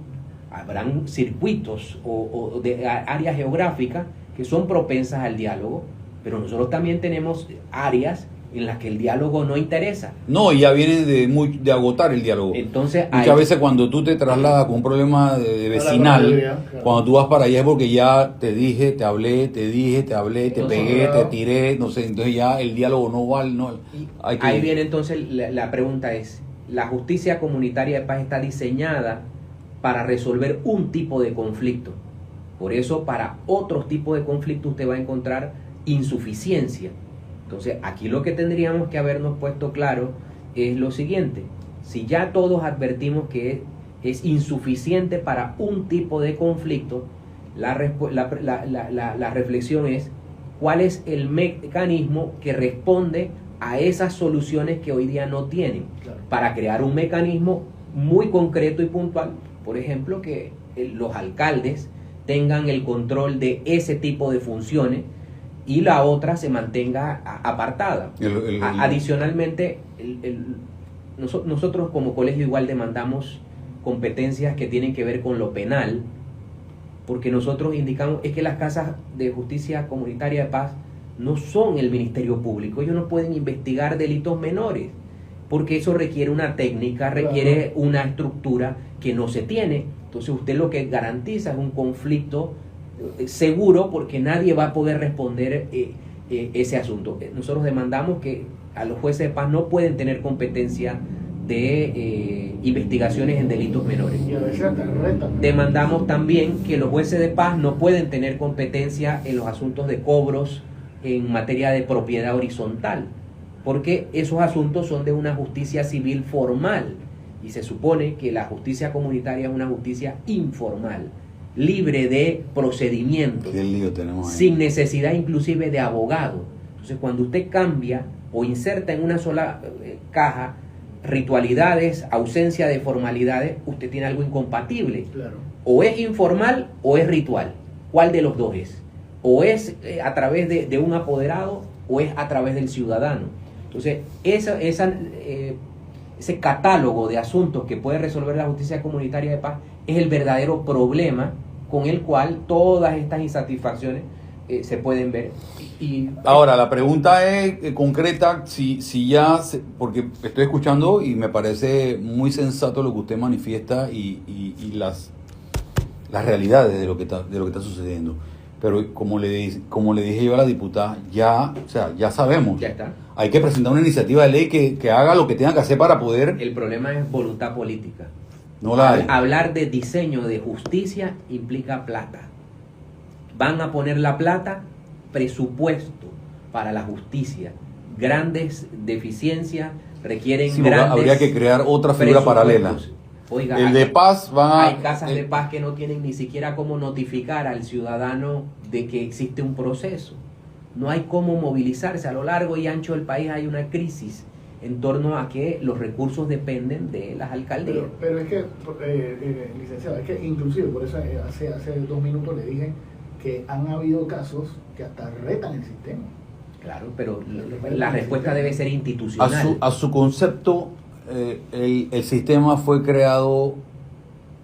habrán circuitos o de áreas geográficas que son propensas al diálogo, pero nosotros también tenemos áreas en las que el diálogo no interesa.
No, y ya viene de agotar el diálogo.
Entonces,
muchas veces cuando tú te trasladas con un problema de vecinal, cuando tú vas para allá es porque ya te dije, te hablé, te pegué, te tiré, no sé, entonces ya el diálogo no vale.
Ahí viene entonces la pregunta es: ¿la justicia comunitaria de paz está diseñada para resolver un tipo de conflicto? Por eso, para otros tipos de conflictos usted va a encontrar insuficiencia. Entonces, aquí lo que tendríamos que habernos puesto claro es lo siguiente: si ya todos advertimos que es insuficiente para un tipo de conflicto, la reflexión es: ¿cuál es el mecanismo que responde a esas soluciones que hoy día no tienen? Para crear un mecanismo muy concreto y puntual. Por ejemplo, que los alcaldes tengan el control de ese tipo de funciones y la otra se mantenga apartada. Adicionalmente, nosotros como colegio igual demandamos competencias que tienen que ver con lo penal, porque nosotros indicamos es que las casas de justicia comunitaria de paz no son el Ministerio Público, ellos no pueden investigar delitos menores, porque eso requiere una técnica, requiere una estructura que no se tiene. Entonces usted lo que garantiza es un conflicto seguro, porque nadie va a poder responder ese asunto. Nosotros demandamos que a los jueces de paz no pueden tener competencia de investigaciones en delitos menores.
Y a veces hasta retan.
Demandamos también que los jueces de paz no pueden tener competencia en los asuntos de cobros en materia de propiedad horizontal, porque esos asuntos son de una justicia civil formal y se supone que la justicia comunitaria es una justicia informal, libre de procedimientos,
qué lío tenemos ahí,
sin necesidad inclusive de abogado. Entonces, cuando usted cambia o inserta en una sola caja ritualidades, ausencia de formalidades, usted tiene algo incompatible.
Claro.
O es informal o es ritual. ¿Cuál de los dos es? O es a través de un apoderado o es a través del ciudadano. Entonces, ese catálogo de asuntos que puede resolver la justicia comunitaria de paz es el verdadero problema con el cual todas estas insatisfacciones se pueden ver.
Ahora, la pregunta es concreta, si ya, porque estoy escuchando y me parece muy sensato lo que usted manifiesta y las realidades de lo que está sucediendo. Pero como le dije yo a la diputada, ya sabemos.
Ya está.
Hay que presentar una iniciativa de ley que haga lo que tenga que hacer para poder...
El problema es voluntad política.
No la hay.
Hablar de diseño de justicia implica plata. Van a poner la plata, presupuesto para la justicia. Grandes deficiencias requieren grandes...
Habría que crear otra figura paralela.
Oiga,
el de paz
hay casas de paz que no tienen ni siquiera cómo notificar al ciudadano de que existe un proceso. No hay cómo movilizarse. A lo largo y ancho del país hay una crisis en torno a que los recursos dependen de las alcaldías.
Pero es que, licenciado, es que inclusive, por eso hace 2 minutos le dije que han habido casos que hasta retan el sistema.
Claro, pero la respuesta debe ser institucional.
A su concepto, el sistema fue creado,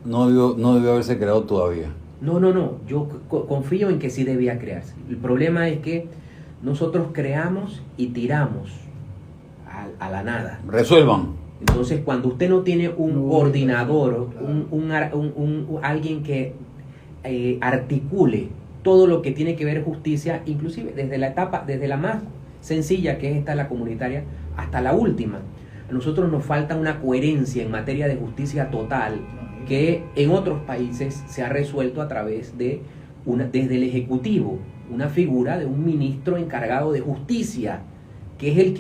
no debió haberse creado todavía.
No, yo confío en que sí debía crearse. El problema es que nosotros creamos y tiramos a la nada.
Resuelvan.
Entonces, cuando usted no tiene un coordinador, alguien que articule todo lo que tiene que ver justicia, inclusive desde la más sencilla, que es esta, la comunitaria, hasta la última. A nosotros nos falta una coherencia en materia de justicia total que en otros países se ha resuelto a través de desde el Ejecutivo, una figura de un ministro encargado de justicia, que es el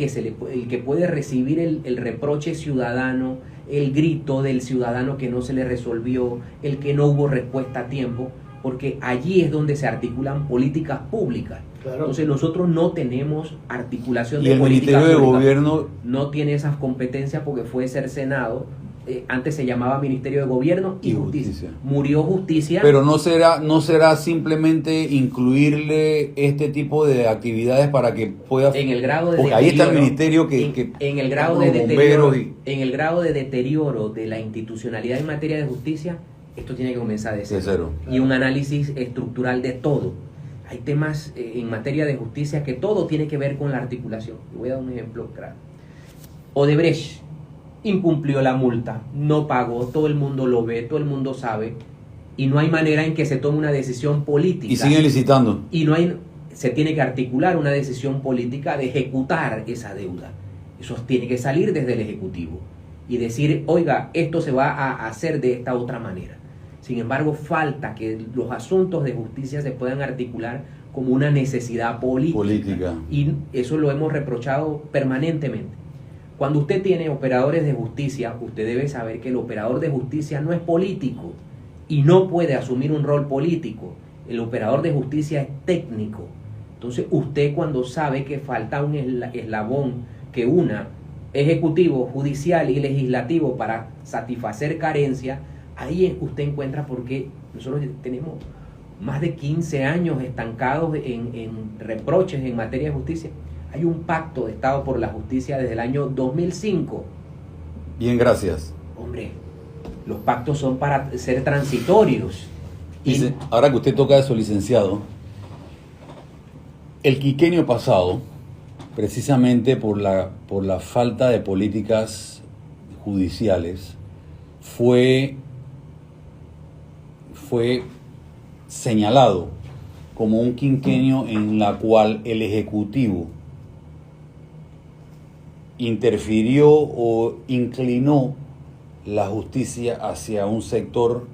que puede recibir el reproche ciudadano, el grito del ciudadano que no se le resolvió, el que no hubo respuesta a tiempo, porque allí es donde se articulan políticas públicas. Claro. Entonces nosotros no tenemos articulación de políticas públicas. ¿Y el Ministerio de Gobierno? No tiene esas competencias porque fue cercenado. Antes se llamaba Ministerio de Gobierno y Justicia. Murió Justicia.
Pero no será simplemente incluirle este tipo de actividades para que pueda...
En el grado de
porque ahí está el ministerio
en el grado de deterioro, en el grado de deterioro de la institucionalidad en materia de justicia, esto tiene que comenzar de cero. Y un análisis estructural de todo. Hay temas en materia de justicia que todo tiene que ver con la articulación. Voy a dar un ejemplo claro. Odebrecht incumplió la multa, no pagó, todo el mundo lo ve, todo el mundo sabe, y no hay manera en que se tome una decisión política.
Y siguen licitando.
Y se tiene que articular una decisión política de ejecutar esa deuda. Eso tiene que salir desde el Ejecutivo y decir, oiga, esto se va a hacer de esta otra manera. Sin embargo, falta que los asuntos de justicia se puedan articular como una necesidad política. Y eso lo hemos reprochado permanentemente. Cuando usted tiene operadores de justicia, usted debe saber que el operador de justicia no es político y no puede asumir un rol político. El operador de justicia es técnico. Entonces, usted cuando sabe que falta un eslabón que una ejecutivo, judicial y legislativo para satisfacer carencias, ahí usted encuentra porque nosotros tenemos más de 15 años estancados en reproches en materia de justicia. Hay un pacto de Estado por la justicia desde el año 2005.
Bien, gracias.
Hombre, los pactos son para ser transitorios.
Dice, ahora que usted toca eso, licenciado, el quinquenio pasado, precisamente por la falta de políticas judiciales, fue señalado como un quinquenio en la cual el Ejecutivo interfirió o inclinó la justicia hacia un sector,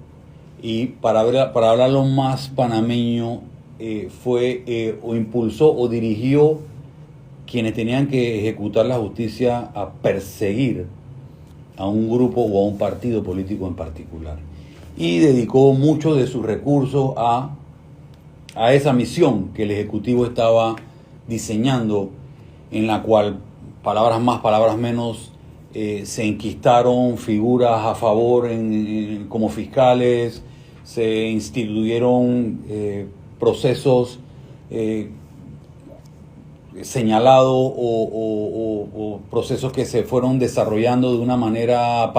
y para hablarlo más panameño, o impulsó o dirigió quienes tenían que ejecutar la justicia a perseguir a un grupo o a un partido político en particular. Y dedicó muchos de sus recursos a esa misión que el Ejecutivo estaba diseñando, en la cual, palabras más, palabras menos, se enquistaron figuras a favor como fiscales, se instituyeron procesos señalados o procesos que se fueron desarrollando de una manera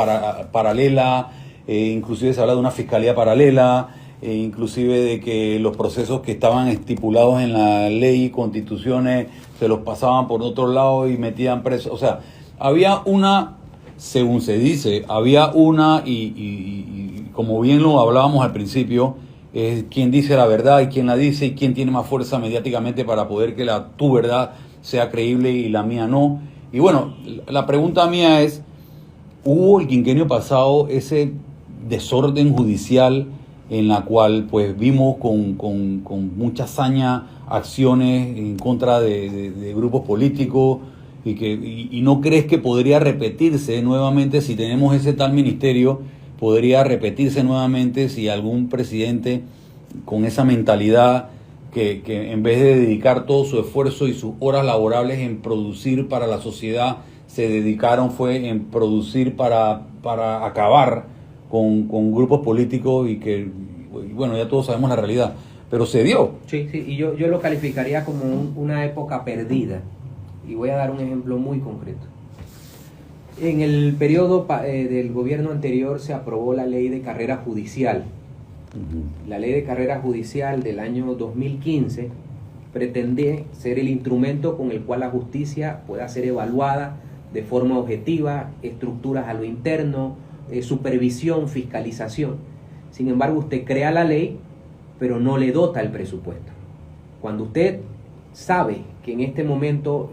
paralela, inclusive se habla de una fiscalía paralela, inclusive de que los procesos que estaban estipulados en la ley y constituciones se los pasaban por otro lado y metían presos. O sea, había una, según se dice, y como bien lo hablábamos al principio, es quién dice la verdad y quién la dice y quién tiene más fuerza mediáticamente para poder que tu verdad sea creíble y la mía no. Y bueno, la pregunta mía es, ¿hubo el quinquenio pasado ese desorden judicial en la cual pues vimos con mucha saña acciones en contra de grupos políticos, y no crees que podría repetirse nuevamente si tenemos ese tal ministerio? Podría repetirse nuevamente si algún presidente con esa mentalidad que en vez de dedicar todo su esfuerzo y sus horas laborables en producir para la sociedad, se dedicaron fue en producir para acabar con grupos políticos, y bueno, ya todos sabemos la realidad, pero se dio.
Sí, y yo lo calificaría como una época perdida, y voy a dar un ejemplo muy concreto. En el periodo del gobierno anterior se aprobó la ley de carrera judicial. La ley de carrera judicial del año 2015 pretende ser el instrumento con el cual la justicia pueda ser evaluada de forma objetiva, estructuras a lo interno, supervisión, fiscalización. Sin embargo, usted crea la ley, pero no le dota el presupuesto. Cuando usted sabe que en este momento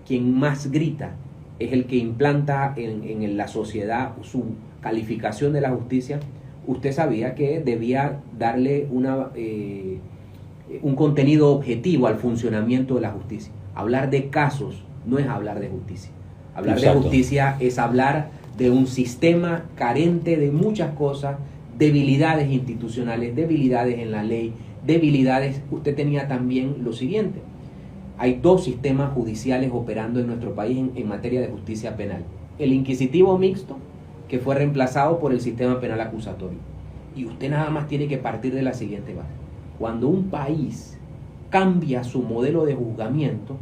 quien más grita es el que implanta en la sociedad su calificación de la justicia, usted sabía que debía darle un contenido objetivo al funcionamiento de la justicia. Hablar de casos no es hablar de justicia. Hablar Exacto. De justicia es hablar de un sistema carente de muchas cosas, debilidades institucionales, debilidades en la ley, debilidades. Usted tenía también lo siguiente: hay dos sistemas judiciales operando en nuestro país en materia de justicia penal. El inquisitivo mixto, que fue reemplazado por el sistema penal acusatorio. Y usted nada más tiene que partir de la siguiente base: cuando un país cambia su modelo de juzgamiento,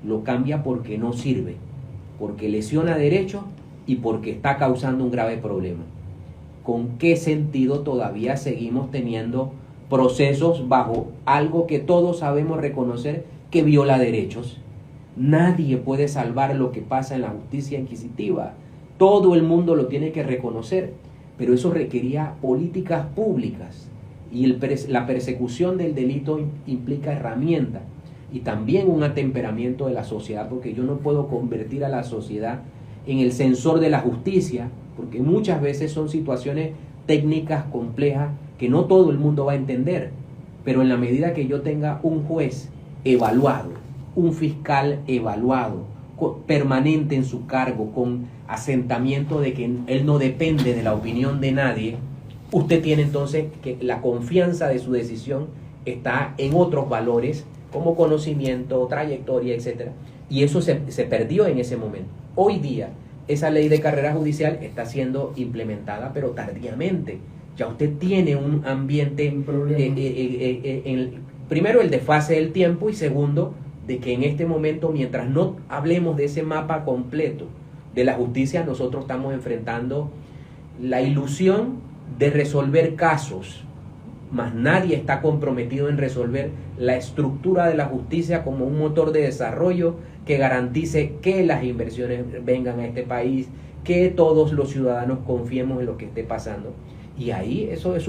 lo cambia porque no sirve, porque lesiona derechos y porque está causando un grave problema. ¿Con qué sentido todavía seguimos teniendo procesos bajo algo que todos sabemos reconocer que viola derechos? Nadie puede salvar lo que pasa en la justicia inquisitiva. Todo el mundo lo tiene que reconocer, pero eso requería políticas públicas, y la persecución del delito implica herramientas y también un atemperamiento de la sociedad, porque yo no puedo convertir a la sociedad en el censor de la justicia, porque muchas veces son situaciones técnicas complejas que no todo el mundo va a entender, pero en la medida que yo tenga un juez evaluado, un fiscal evaluado, permanente en su cargo, con asentamiento de que él no depende de la opinión de nadie, usted tiene entonces que la confianza de su decisión está en otros valores como conocimiento, trayectoria, etc. Y eso se perdió en ese momento. Hoy día esa ley de carrera judicial está siendo implementada, pero tardíamente. ya usted tiene un ambiente,
Un problema.
primero el desfase del tiempo y segundo, de que en este momento, mientras no hablemos de ese mapa completo de la justicia, nosotros estamos enfrentando la ilusión de resolver casos, mas nadie está comprometido en resolver la estructura de la justicia como un motor de desarrollo que garantice que las inversiones vengan a este país, que todos los ciudadanos confiemos en lo que esté pasando. Y ahí eso es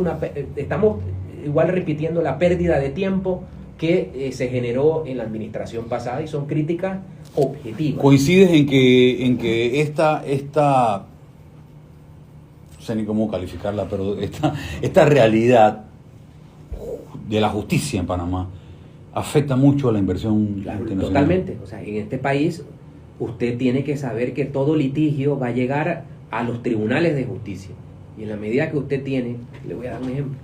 estamos igual repitiendo la pérdida de tiempo que se generó en la administración pasada y son críticas objetivas.
¿Coincides en que esta no sé ni cómo calificarla, pero esta realidad de la justicia en Panamá afecta mucho a la inversión
Claro,
internacional?
totalmente. O sea, en este país usted tiene que saber que todo litigio va a llegar a los tribunales de justicia. Y en la medida que usted tiene, le voy a dar un ejemplo,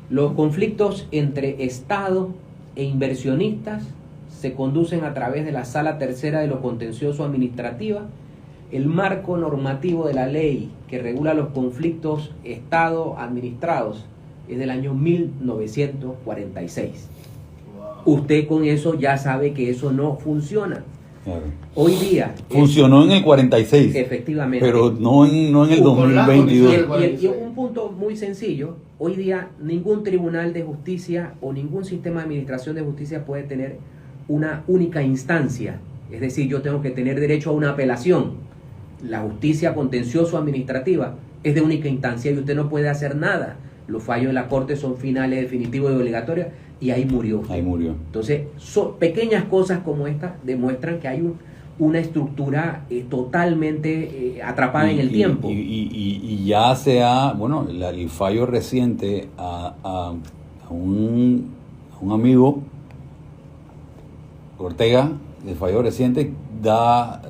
los conflictos entre Estado e inversionistas se conducen a través de la Sala Tercera de lo Contencioso Administrativa. El marco normativo de la ley que regula los conflictos Estado-administrados es del año 1946. Usted con eso ya sabe que eso no funciona.
Claro.
Hoy día...
Funcionó en el 46,
efectivamente.
pero no en el
Con las
2022.
condiciones.
Y un punto muy sencillo, hoy día ningún tribunal de justicia o ningún sistema de administración de justicia puede tener una única instancia. Es decir, yo tengo que tener derecho a una apelación. La justicia contencioso-administrativa es de única instancia y usted no puede hacer nada. Los fallos de la Corte son finales, definitivos y obligatorios y ahí murió.
Ahí murió.
Entonces, pequeñas cosas como esta demuestran que hay una estructura totalmente atrapada en el tiempo.
Y ya bueno, el fallo reciente a un amigo, Ortega, el fallo reciente da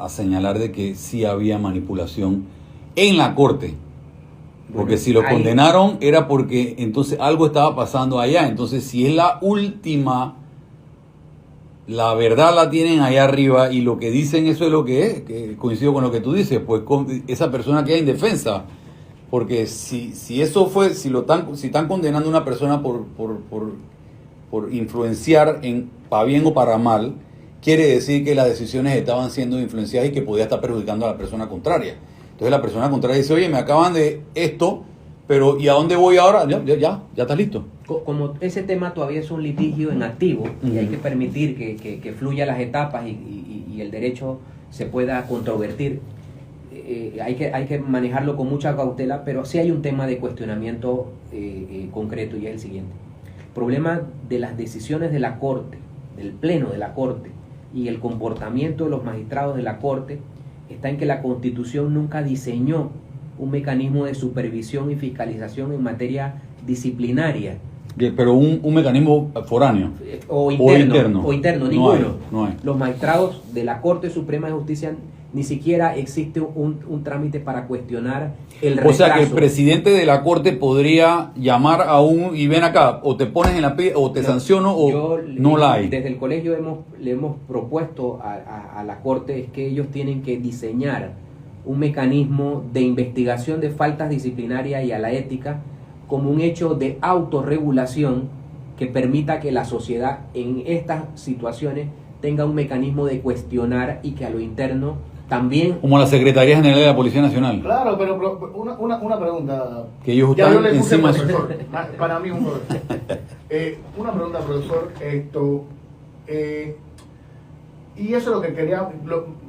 a señalar de que sí había manipulación en la Corte. Porque
Bueno,
si lo
ahí-
condenaron era porque entonces algo estaba pasando allá. Entonces, si es la última, la verdad la tienen allá arriba y lo que dicen eso es lo que es, que coincido con lo que tú dices, pues esa persona queda indefensa. Porque si eso fue, si están condenando a una persona por influenciar para bien o para mal, quiere decir que las decisiones estaban siendo influenciadas y que podía estar perjudicando a la persona contraria. Entonces la persona contraria dice, oye, me acaban de esto, pero ¿y a dónde voy ahora? Ya está listo.
Como ese tema todavía es un litigio en activo y hay que permitir que fluya las etapas y el derecho se pueda controvertir, hay que manejarlo con mucha cautela, pero sí hay un tema de cuestionamiento concreto y es el siguiente. El problema de las decisiones de la Corte, del Pleno de la Corte y el comportamiento de los magistrados de la Corte está en que la Constitución nunca diseñó un mecanismo de supervisión y fiscalización en materia disciplinaria.
Pero un mecanismo foráneo.
O interno,
No
ninguno.
hay, no hay.
Los magistrados de la Corte Suprema de Justicia ni siquiera existe un trámite para cuestionar el retraso.
O sea que el presidente de la Corte podría llamar y ven acá, o te pones en la o te sanciono o no la hay.
Desde el colegio le hemos propuesto a la Corte es que ellos tienen que diseñar un mecanismo de investigación de faltas disciplinarias y a la ética como un hecho de autorregulación que permita que la sociedad en estas situaciones tenga un mecanismo de cuestionar y que a lo interno también...
Como la Secretaría General de la Policía Nacional.
Claro, pero una pregunta.
Que ellos
Ya
están
yo le puse
encima.
profesor. Para mí un profesor. Una pregunta, profesor. Y eso es lo que quería.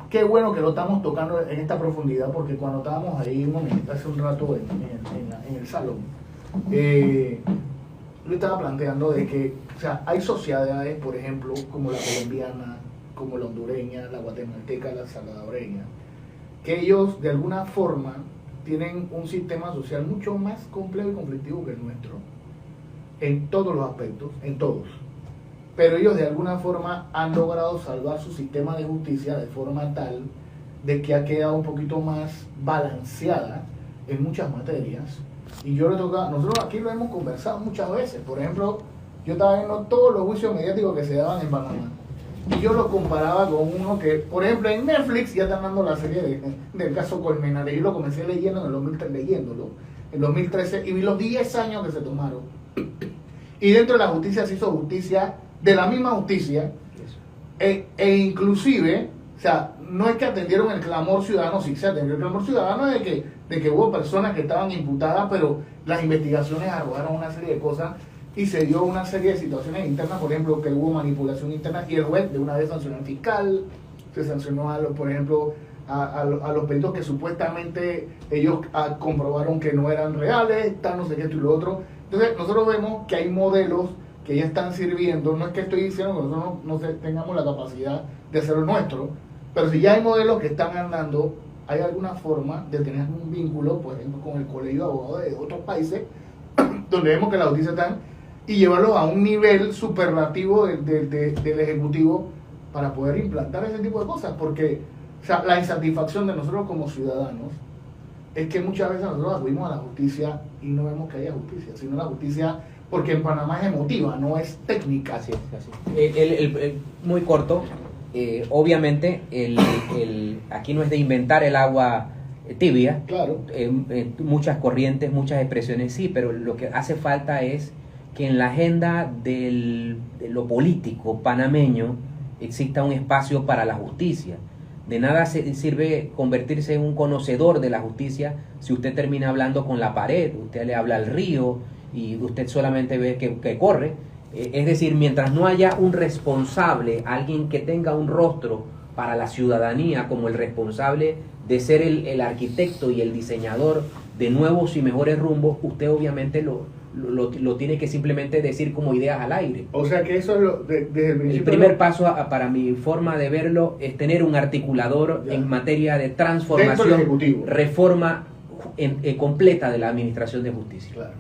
Qué bueno que lo estamos tocando en esta profundidad, porque cuando estábamos ahí hace un rato en el salón, yo estaba planteando de que, o sea, hay sociedades, por ejemplo, como la colombiana, como la hondureña, la guatemalteca, la salvadoreña, que ellos de alguna forma tienen un sistema social mucho más complejo y conflictivo que el nuestro, en todos los aspectos, en todos. Pero ellos de alguna forma han logrado salvar su sistema de justicia de forma tal de que ha quedado un poquito más balanceada en muchas materias. Y yo le toca, nosotros aquí lo hemos conversado muchas veces. Por ejemplo, yo estaba viendo todos los juicios mediáticos que se daban en Panamá. Y yo lo comparaba con uno que, por ejemplo, en Netflix ya están dando la serie del caso Colmenares. Yo lo comencé leyendo en el 2003, leyéndolo. en 2013 y vi los 10 años que se tomaron. Y dentro de la justicia se hizo justicia, de la misma justicia, e inclusive, o sea, no es que atendieron el clamor ciudadano, sí se atendió el clamor ciudadano de que hubo personas que estaban imputadas, pero las investigaciones arrojaron una serie de cosas y se dio una serie de situaciones internas, por ejemplo, que hubo manipulación interna y el juez de una vez sancionó al fiscal, se sancionó a los, por ejemplo, a los peritos que supuestamente ellos comprobaron que no eran reales, tal, no sé qué, esto y lo otro. Entonces, nosotros vemos que hay modelos que ya están sirviendo. No es que estoy diciendo que nosotros no tengamos la capacidad de hacer lo nuestro, pero si ya hay modelos que están andando, hay alguna forma de tener un vínculo, por ejemplo, con el colegio de abogados de otros países, donde vemos que la justicia está, y llevarlo a un nivel superlativo del Ejecutivo para poder implantar ese tipo de cosas, porque o sea, la insatisfacción de nosotros como ciudadanos es que muchas veces nosotros acudimos a la justicia y no vemos que haya justicia, sino la justicia, porque en Panamá es emotiva, no es técnica.
Así es. Muy corto, obviamente aquí no es de inventar el agua tibia,
claro.
Muchas corrientes, muchas expresiones sí, pero lo que hace falta es que en la agenda de lo político panameño exista un espacio para la justicia. De nada sirve convertirse en un conocedor de la justicia si usted termina hablando con la pared, usted le habla al río y usted solamente ve que corre. Es decir, mientras no haya un responsable, alguien que tenga un rostro para la ciudadanía como el responsable de ser el arquitecto y el diseñador de nuevos y mejores rumbos, usted obviamente lo tiene que simplemente decir como ideas al aire.
O sea que eso es desde el principio.
El primer paso para mi forma de verlo es tener un articulador en materia de transformación, reforma completa de la administración de justicia.
Claro,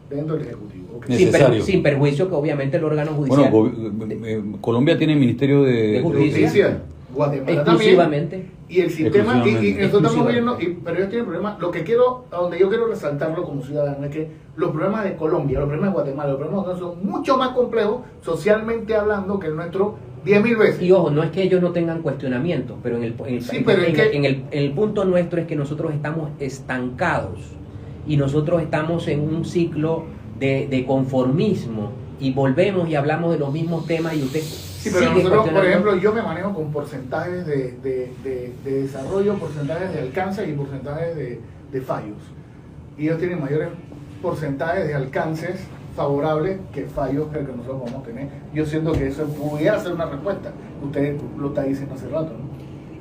dentro del Ejecutivo. Okay.
Sin perjuicio que obviamente el órgano judicial...
Bueno, Colombia tiene Ministerio de
Justicia. Guatemala
exclusivamente.
También. Y el sistema, y nosotros estamos viendo, pero ellos tienen problemas. Donde yo quiero resaltarlo como ciudadano es que los problemas de Colombia, los problemas de Guatemala, los problemas de nosotros son mucho más complejos socialmente hablando que el nuestro 10.000 veces.
Y ojo, no es que ellos no tengan cuestionamientos, pero en el punto nuestro es que nosotros estamos estancados y nosotros estamos en un ciclo de conformismo y volvemos y hablamos de los mismos temas y usted...
Sí, pero nosotros, por ejemplo, yo me manejo con porcentajes de desarrollo, porcentajes de alcance y porcentajes de fallos. Y ellos tienen mayores porcentajes de alcances favorables que fallos que nosotros podemos tener. Yo siento que eso pudiera ser una respuesta. Usted lo está diciendo hace rato, ¿no?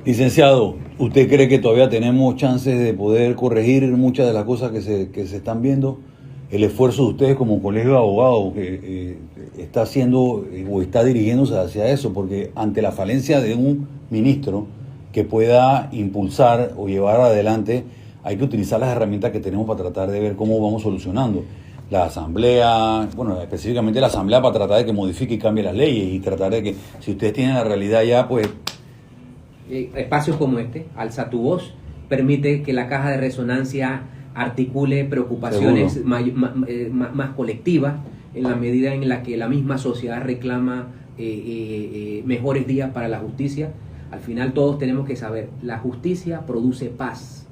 Licenciado, ¿usted cree que todavía tenemos chances de poder corregir muchas de las cosas que se están viendo? El esfuerzo de ustedes como colegio de abogados que está haciendo o está dirigiéndose hacia eso, porque ante la falencia de un ministro que pueda impulsar o llevar adelante, hay que utilizar las herramientas que tenemos para tratar de ver cómo vamos solucionando. La asamblea, bueno, específicamente la asamblea para tratar de que modifique y cambie las leyes y tratar de que, si ustedes tienen la realidad ya, pues...
Espacios como este, Alza tu Voz, permite que la caja de resonancia articule preocupaciones más colectivas en la medida en la que la misma sociedad reclama mejores días para la justicia. Al final todos tenemos que saber, la justicia produce paz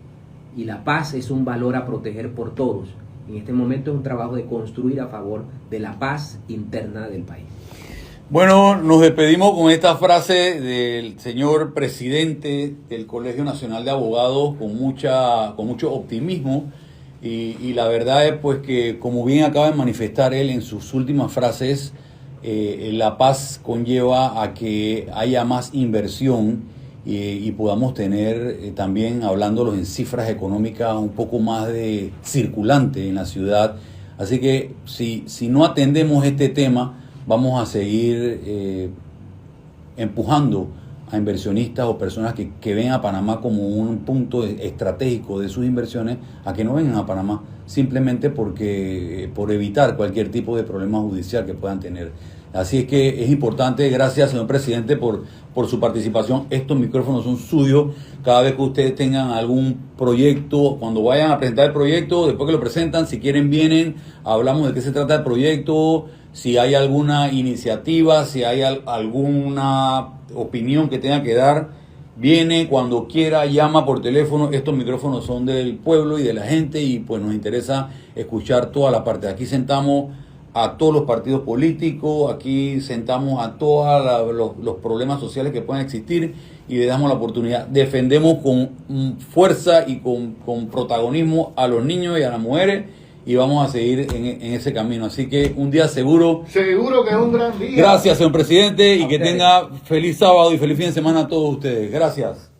y la paz es un valor a proteger por todos. En este momento es un trabajo de construir a favor de la paz interna del país.
Bueno, nos despedimos con esta frase del señor presidente del Colegio Nacional de Abogados con mucho optimismo y la verdad es pues que, como bien acaba de manifestar él en sus últimas frases, la paz conlleva a que haya más inversión y podamos tener también, hablándolos en cifras económicas, un poco más de circulante en la ciudad. Así que si no atendemos este tema, vamos a seguir empujando a inversionistas o personas que ven a Panamá como un punto estratégico de sus inversiones a que no vengan a Panamá simplemente por evitar cualquier tipo de problema judicial que puedan tener. Así es que es importante, gracias señor presidente por su participación. Estos micrófonos son suyos. Cada vez que ustedes tengan algún proyecto, cuando vayan a presentar el proyecto, después que lo presentan, si quieren vienen, hablamos de qué se trata el proyecto, si hay alguna iniciativa, si hay alguna opinión que tenga que dar, Viene cuando quiera, llama por teléfono. Estos micrófonos son del pueblo y de la gente y pues nos interesa escuchar todas las partes. Aquí sentamos a todos los partidos políticos, aquí sentamos a todos los problemas sociales que puedan existir y le damos la oportunidad. Defendemos con fuerza y con protagonismo a los niños y a las mujeres y vamos a seguir en ese camino. Así que un día seguro.
Seguro que es un gran día.
Gracias, señor presidente, y que
ustedes.
tenga feliz sábado y feliz fin de semana a todos ustedes. Gracias.